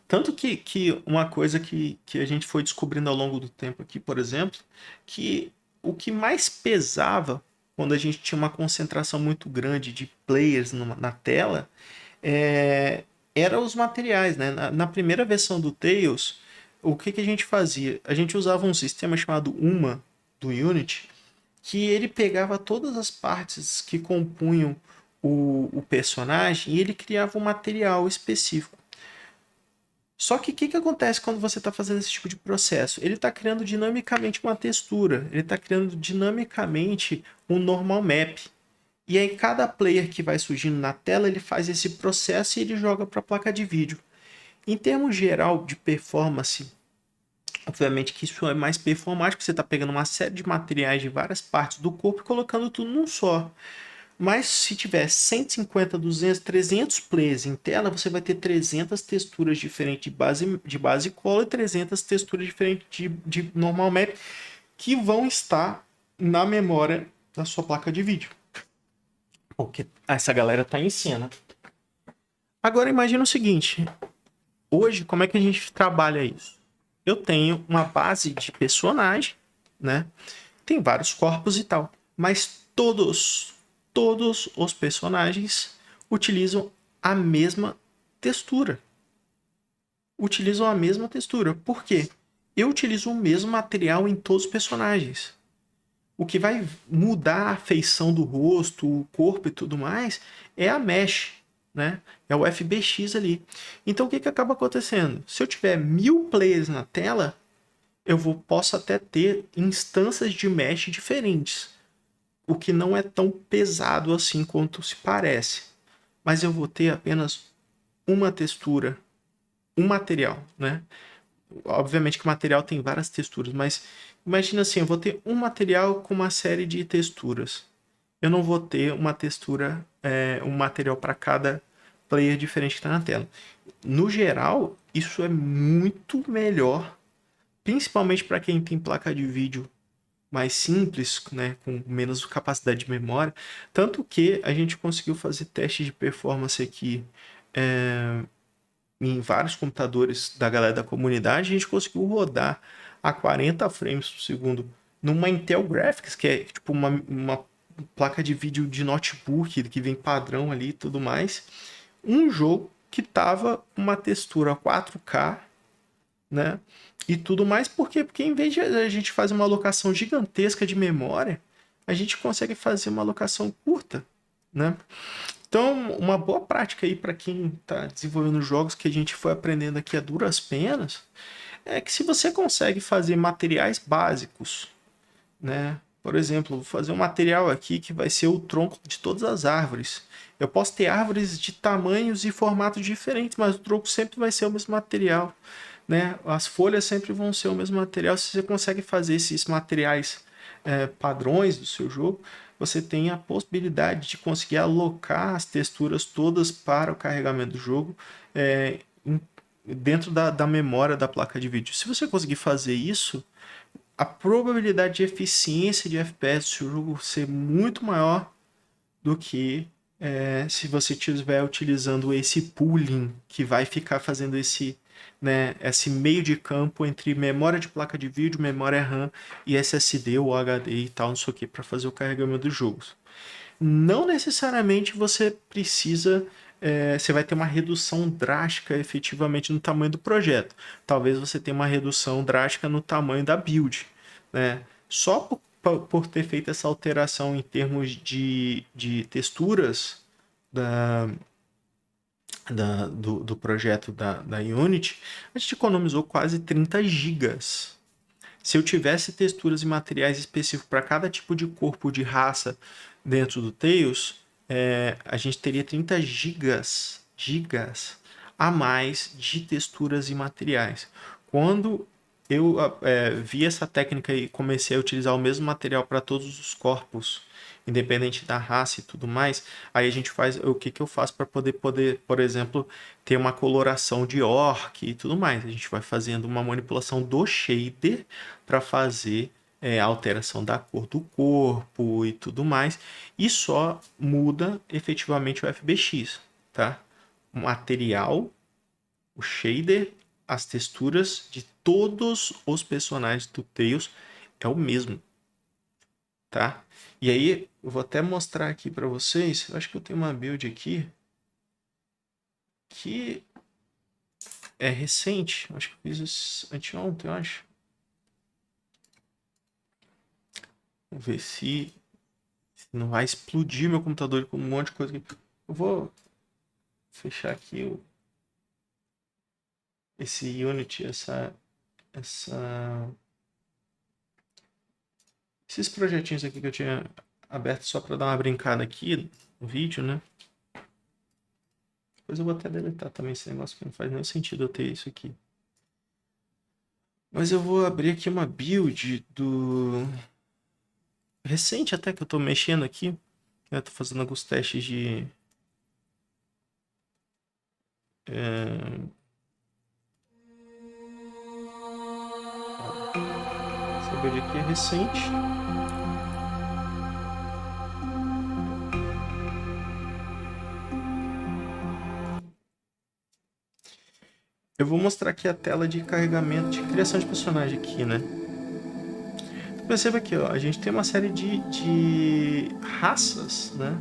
[SPEAKER 1] Tanto que uma coisa que a gente foi descobrindo ao longo do tempo aqui, por exemplo, que o que mais pesava quando a gente tinha uma concentração muito grande de players na tela eram os materiais, né? Na primeira versão do Tails, o que que a gente fazia? A gente usava um sistema chamado UMA do Unity, que ele pegava todas as partes que compunham o personagem e ele criava um material específico. Só que o que acontece quando você está fazendo esse tipo de processo? Ele está criando dinamicamente uma textura, ele está criando dinamicamente um normal map. E aí cada player que vai surgindo na tela, ele faz esse processo e ele joga para a placa de vídeo. Em termos geral de performance, obviamente que isso é mais performático, você está pegando uma série de materiais de várias partes do corpo e colocando tudo num só. Mas se tiver 150, 200, 300 plays em tela, você vai ter 300 texturas diferentes de base cola e 300 texturas diferentes de normal map que vão estar na memória da sua placa de vídeo. Porque essa galera tá em cena. Agora imagina o seguinte, hoje como é que a gente trabalha isso? Eu tenho uma base de personagem, né? Tem vários corpos e tal, mas todos os personagens utilizam a mesma textura. Utilizam a mesma textura. Por quê? Eu utilizo o mesmo material em todos os personagens. O que vai mudar a feição do rosto, o corpo e tudo mais é a mesh, né? É o FBX ali. Então o que acaba acontecendo? Se eu tiver 1000 players na tela, posso até ter instâncias de mesh diferentes, o que não é tão pesado assim quanto se parece. Mas eu vou ter apenas uma textura, um material, né? Obviamente que o material tem várias texturas, mas imagina assim, eu vou ter um material com uma série de texturas. Eu não vou ter uma textura, um material para cada player diferente que está na tela. No geral, isso é muito melhor, principalmente para quem tem placa de vídeo mais simples, né, com menos capacidade de memória. Tanto que a gente conseguiu fazer testes de performance aqui em vários computadores da galera da comunidade. A gente conseguiu rodar a 40 frames por segundo numa Intel Graphics, que é tipo uma placa de vídeo de notebook que vem padrão ali e tudo mais. Um jogo que tava com uma textura 4K, né? E tudo mais, por quê? Porque em vez de a gente fazer uma alocação gigantesca de memória, a gente consegue fazer uma alocação curta, né? Então, uma boa prática aí para quem está desenvolvendo jogos que a gente foi aprendendo aqui a duras penas, é que se você consegue fazer materiais básicos, né? Por exemplo, vou fazer um material aqui que vai ser o tronco de todas as árvores. Eu posso ter árvores de tamanhos e formatos diferentes, mas o tronco sempre vai ser o mesmo material, né? As folhas sempre vão ser o mesmo material. Se você consegue fazer esses materiais padrões do seu jogo, você tem a possibilidade de conseguir alocar as texturas todas para o carregamento do jogo dentro da memória da placa de vídeo. Se você conseguir fazer isso, a probabilidade de eficiência de FPS do seu jogo ser muito maior do que se você estiver utilizando esse pooling que vai ficar fazendo esse meio de campo entre memória de placa de vídeo, memória RAM e SSD ou HD e tal, não sei o que, para fazer o carregamento dos jogos. Não necessariamente você precisa, você vai ter uma redução drástica efetivamente no tamanho do projeto. Talvez você tenha uma redução drástica no tamanho da build, né? Só por ter feito essa alteração em termos de texturas da, do projeto da Unity, a gente economizou quase 30 gigas. Se eu tivesse texturas e materiais específicos para cada tipo de corpo de raça dentro do Tails, a gente teria 30 gigas a mais de texturas e materiais. Quando eu vi essa técnica e comecei a utilizar o mesmo material para todos os corpos, independente da raça e tudo mais, aí a gente faz o que eu faço para poder, por exemplo, ter uma coloração de orc e tudo mais. A gente vai fazendo uma manipulação do shader para fazer a alteração da cor do corpo e tudo mais, e só muda efetivamente o FBX, tá? O material, o shader, as texturas de todos os personagens do Tails é o mesmo, tá? E aí, eu vou até mostrar aqui para vocês, eu acho que eu tenho uma build aqui que é recente. Acho que eu fiz isso anteontem, eu acho. Vou ver se não vai explodir meu computador com um monte de coisa aqui. Eu vou fechar aqui esse Unity, essa, esses projetinhos aqui que eu tinha aberto só para dar uma brincada aqui no vídeo, né? Depois eu vou até deletar também esse negócio que não faz nenhum sentido eu ter isso aqui. Mas eu vou abrir aqui uma build do... recente até que eu tô mexendo aqui. Eu tô fazendo alguns testes de... Essa build aqui é recente. Eu vou mostrar aqui a tela de carregamento de criação de personagem aqui, né? Perceba aqui, ó, a gente tem uma série de raças, né?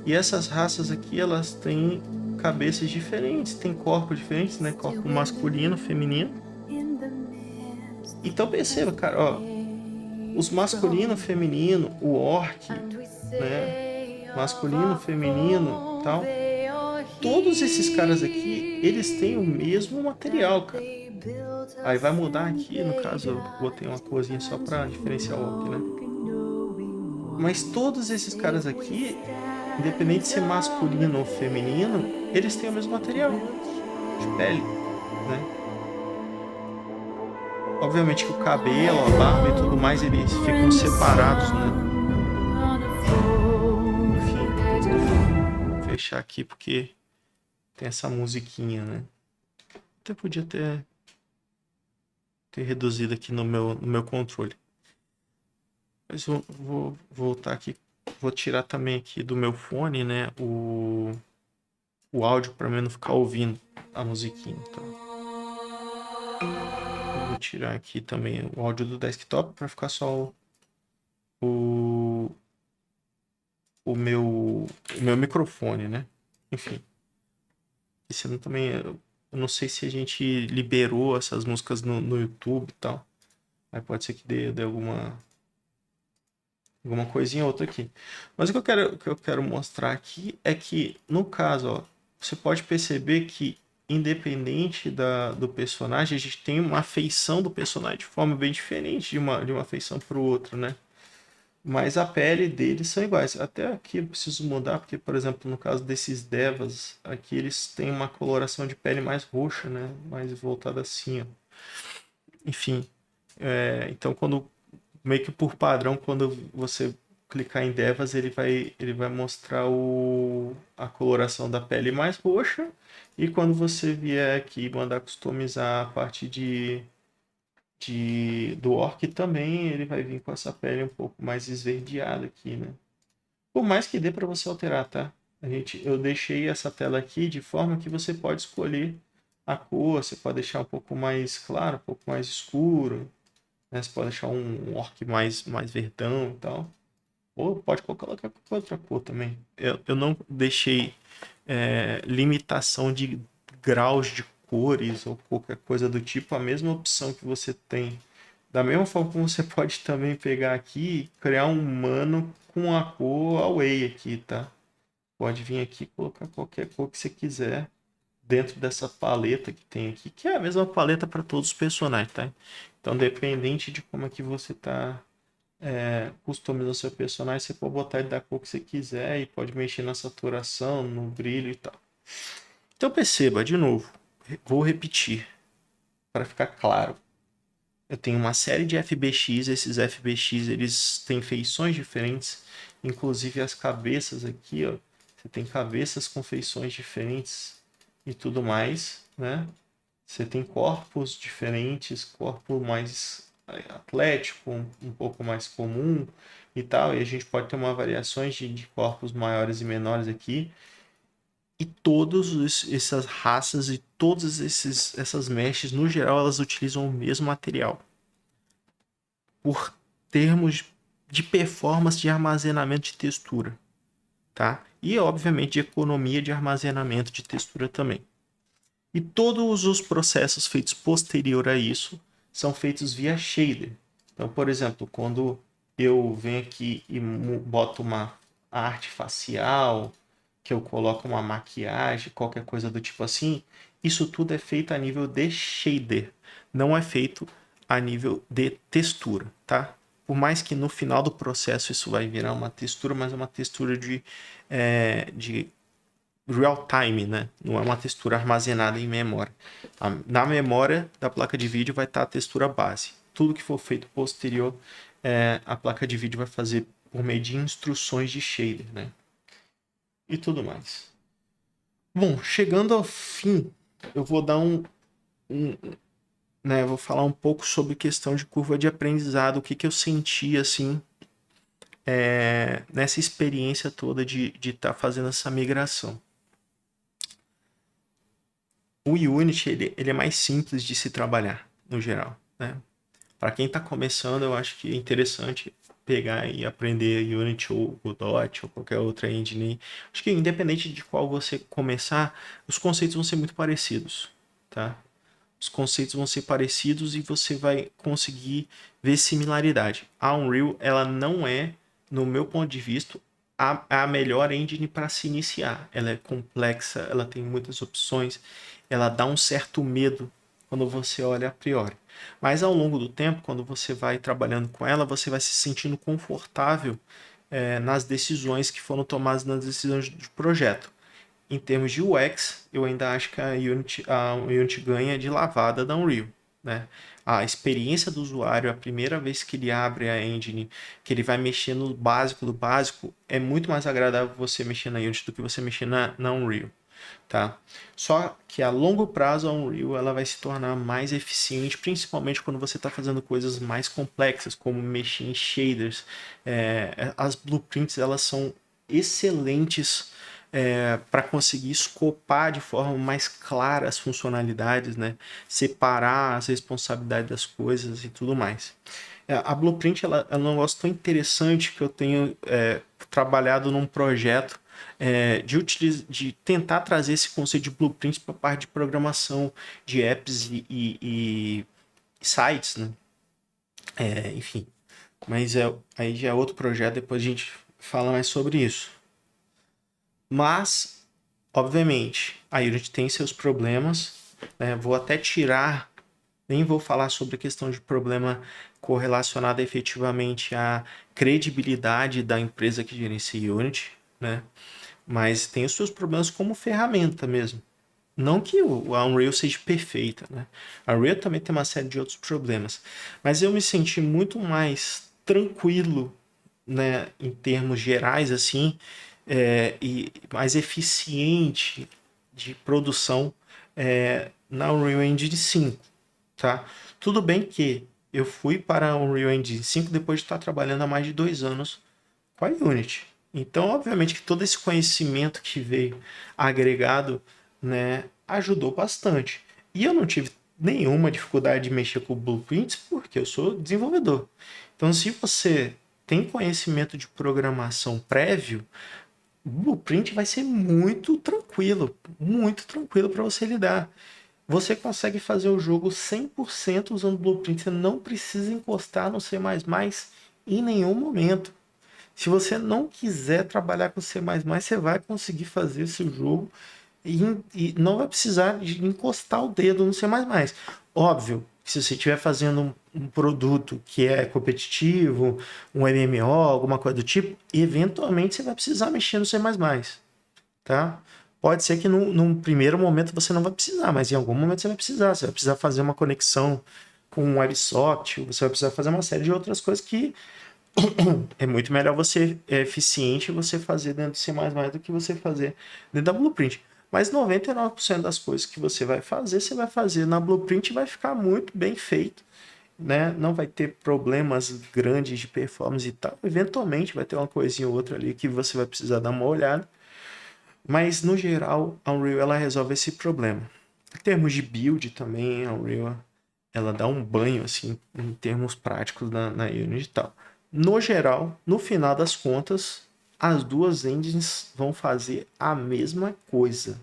[SPEAKER 1] E essas raças aqui, elas têm cabeças diferentes, têm corpos diferentes, né? Corpo masculino, feminino. Então perceba, cara, ó, os masculino, feminino, o orc, né? Masculino, feminino, tal. Todos esses caras aqui, eles têm o mesmo material, cara. Aí vai mudar aqui, no caso, eu botei uma corzinha só pra diferenciar o orc, né? Mas todos esses caras aqui, independente de ser masculino ou feminino, eles têm o mesmo material de pele, né? Obviamente que o cabelo, a barba e tudo mais, eles ficam separados, né? Enfim, vou fechar aqui porque tem essa musiquinha, né? Até podia ter reduzido aqui no meu controle. Mas eu vou voltar aqui, vou tirar também aqui do meu fone, né, o áudio para mim não ficar ouvindo a musiquinha. Então, eu vou tirar aqui também o áudio do desktop para ficar só o, o meu microfone, né? Enfim, e senão também eu não sei se a gente liberou essas músicas no YouTube e tal. Aí pode ser que dê alguma coisinha ou outra aqui. Mas o que eu quero mostrar aqui é que, no caso, ó, você pode perceber que, independente do personagem, a gente tem uma feição do personagem de forma bem diferente de uma feição para o outro, né? Mas a pele deles são iguais. Até aqui eu preciso mudar, porque, por exemplo, no caso desses devas, aqui eles têm uma coloração de pele mais roxa, né? Mais voltada assim, ó. Enfim, então quando meio que por padrão, quando você clicar em Devas, ele vai mostrar a coloração da pele mais roxa. E quando você vier aqui mandar customizar a parte do Orc também, ele vai vir com essa pele um pouco mais esverdeada aqui, né? Por mais que dê para você alterar, tá? Eu deixei essa tela aqui de forma que você pode escolher a cor, você pode deixar um pouco mais claro, um pouco mais escuro, né? Você pode deixar um orc mais verdão e tal. Ou pode colocar qualquer outra cor também. Eu não deixei limitação de graus de cores ou qualquer coisa do tipo. A mesma opção que você tem. Da mesma forma como você pode também pegar aqui e criar um humano com a cor away aqui, tá? Pode vir aqui e colocar qualquer cor que você quiser dentro dessa paleta que tem aqui, que é a mesma paleta para todos os personagens, tá? Então, dependente de como é que você tá customizando seu personagem, você pode botar ele da cor que você quiser e pode mexer na saturação, no brilho e tal. Então, perceba, de novo, vou repetir para ficar claro. Eu tenho uma série de FBX, esses FBX eles têm feições diferentes, inclusive as cabeças aqui, ó, você tem cabeças com feições diferentes e tudo mais, né? Você tem corpos diferentes, corpo mais atlético, um pouco mais comum e tal, e a gente pode ter uma variações de corpos maiores e menores aqui. E todas essas raças e todas essas meshes, no geral, elas utilizam o mesmo material. Por termos de performance de armazenamento de textura, tá? E, obviamente, de economia de armazenamento de textura também. E todos os processos feitos posterior a isso são feitos via shader. Então, por exemplo, quando eu venho aqui e boto uma arte facial, que eu coloco uma maquiagem, qualquer coisa do tipo assim, isso tudo é feito a nível de shader, não é feito a nível de textura, tá? Por mais que no final do processo isso vai virar uma textura, mas é uma textura de real time, né? Não é uma textura armazenada em memória. Na memória da placa de vídeo vai estar a textura base. Tudo que for feito posterior, a placa de vídeo vai fazer por meio de instruções de shader, né? E tudo mais. Bom, chegando ao fim, eu vou dar né, vou falar um pouco sobre questão de curva de aprendizado, o que eu senti assim nessa experiência toda de estar fazendo essa migração. O Unity ele é mais simples de se trabalhar no geral, né? Para quem está começando, eu acho que é interessante pegar e aprender Unity ou Godot ou qualquer outra engine. Acho que independente de qual você começar, os conceitos vão ser muito parecidos, tá? Os conceitos vão ser parecidos e você vai conseguir ver similaridade. A Unreal, ela não é, no meu ponto de vista, a melhor engine para se iniciar. Ela é complexa, ela tem muitas opções, ela dá um certo medo quando você olha a priori. Mas ao longo do tempo, quando você vai trabalhando com ela, você vai se sentindo confortável nas decisões que foram tomadas nas decisões de projeto. Em termos de UX, eu ainda acho que a Unity ganha de lavada da Unreal, né? A experiência do usuário, a primeira vez que ele abre a engine, que ele vai mexer no básico do básico, é muito mais agradável você mexer na Unity do que você mexer na Unreal, tá? Só que a longo prazo a Unreal ela vai se tornar mais eficiente, principalmente quando você está fazendo coisas mais complexas, como mexer em shaders. As blueprints elas são excelentes para conseguir escopar de forma mais clara as funcionalidades, né? Separar as responsabilidades das coisas e tudo mais. A Blueprint ela é um negócio tão interessante que eu tenho trabalhado num projeto de tentar trazer esse conceito de Blueprint para a parte de programação de apps e sites, né? Enfim, mas aí já é outro projeto, depois a gente fala mais sobre isso. Mas, obviamente, a Unity tem seus problemas, né? Vou até tirar, nem vou falar sobre a questão de problema correlacionado efetivamente à credibilidade da empresa que gerencia Unity, né? Mas tem os seus problemas como ferramenta mesmo. Não que a Unreal seja perfeita, né? A Unreal também tem uma série de outros problemas. Mas eu me senti muito mais tranquilo, né, em termos gerais, assim, e mais eficiente de produção na Unreal Engine 5, tá? Tudo bem que eu fui para a Unreal Engine 5 depois de estar trabalhando há mais de 2 anos com a Unity. Então, obviamente que todo esse conhecimento que veio agregado, né, ajudou bastante. E eu não tive nenhuma dificuldade de mexer com blueprints porque eu sou desenvolvedor. Então, se você tem conhecimento de programação prévio, o blueprint vai ser muito tranquilo para você lidar. Você consegue fazer o jogo 100% usando blueprint, você não precisa encostar no C++ em nenhum momento. Se você não quiser trabalhar com C++, você vai conseguir fazer esse jogo e não vai precisar de encostar o dedo no C++. Óbvio que se você estiver fazendo um produto que é competitivo, um MMO, alguma coisa do tipo, eventualmente você vai precisar mexer no C++, tá? Pode ser que num primeiro momento você não vai precisar, mas em algum momento você vai precisar. Você vai precisar fazer uma conexão com um WebSocket, você vai precisar fazer uma série de outras coisas que é muito melhor você eficiente você fazer dentro de C++ do que você fazer dentro da Blueprint. Mas 99% das coisas que você vai fazer na Blueprint e vai ficar muito bem feito, né? Não vai ter problemas grandes de performance e tal. Eventualmente vai ter uma coisinha ou outra ali que você vai precisar dar uma olhada. Mas no geral, a Unreal ela resolve esse problema. Em termos de build também, a Unreal ela dá um banho assim em termos práticos na Unity e tal. No geral, no final das contas, as duas engines vão fazer a mesma coisa.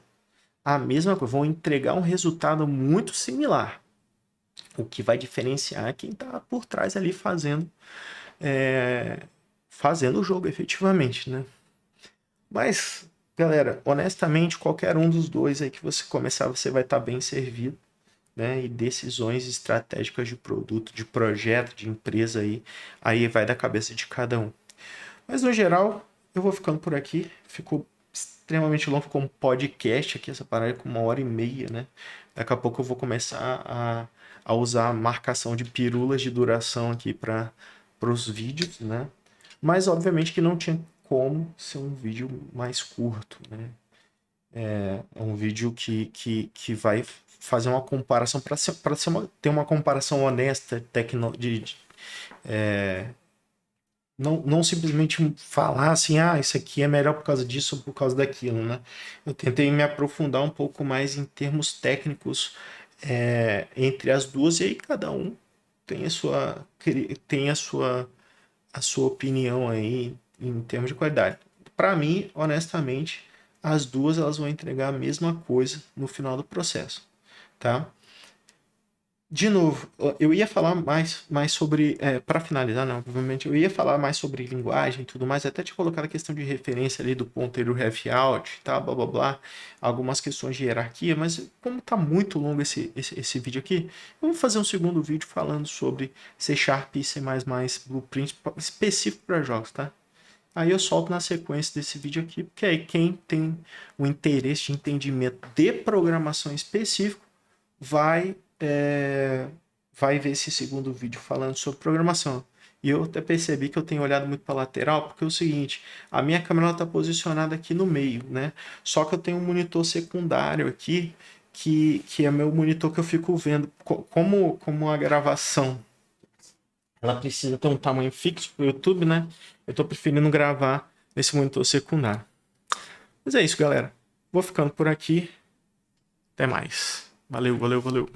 [SPEAKER 1] a mesma coisa, vão entregar um resultado muito similar. O que vai diferenciar é quem está por trás ali fazendo o jogo efetivamente, né? Mas, galera, honestamente, qualquer um dos dois aí que você começar, você vai estar bem servido, né? E decisões estratégicas de produto, de projeto, de empresa aí vai da cabeça de cada um. Mas no geral, eu vou ficando por aqui. Ficou extremamente longo, ficou um podcast aqui, essa parada com 1h30, né? Daqui a pouco eu vou começar a usar a marcação de pirulas de duração aqui para os vídeos, né? Mas obviamente que não tinha como ser um vídeo mais curto, né? É um vídeo que vai fazer uma comparação para ter uma comparação honesta não simplesmente falar assim, isso aqui é melhor por causa disso ou por causa daquilo, né? Eu tentei me aprofundar um pouco mais em termos técnicos entre as duas, e aí cada um tem a sua opinião aí em termos de qualidade. Para mim, honestamente, as duas elas vão entregar a mesma coisa no final do processo, tá? De novo, eu ia falar mais sobre, para finalizar, não, obviamente, eu ia falar mais sobre linguagem e tudo mais, até te colocar a questão de referência ali do ponteiro ref out, tá, blá blá blá, algumas questões de hierarquia, mas como tá muito longo esse vídeo aqui, eu vou fazer um segundo vídeo falando sobre C Sharp e C++ Blueprint específico para jogos, tá? Aí eu solto na sequência desse vídeo aqui, porque aí quem tem o interesse de entendimento de programação específico vai, vai ver esse segundo vídeo falando sobre programação. E eu até percebi que eu tenho olhado muito para a lateral, porque é o seguinte, a minha câmera está posicionada aqui no meio, né? Só que eu tenho um monitor secundário aqui, que é meu monitor que eu fico vendo. Como a gravação ela precisa ter um tamanho fixo para o YouTube, né? Eu estou preferindo gravar nesse monitor secundário. Mas é isso, galera. Vou ficando por aqui. Até mais. Valeu, valeu, valeu.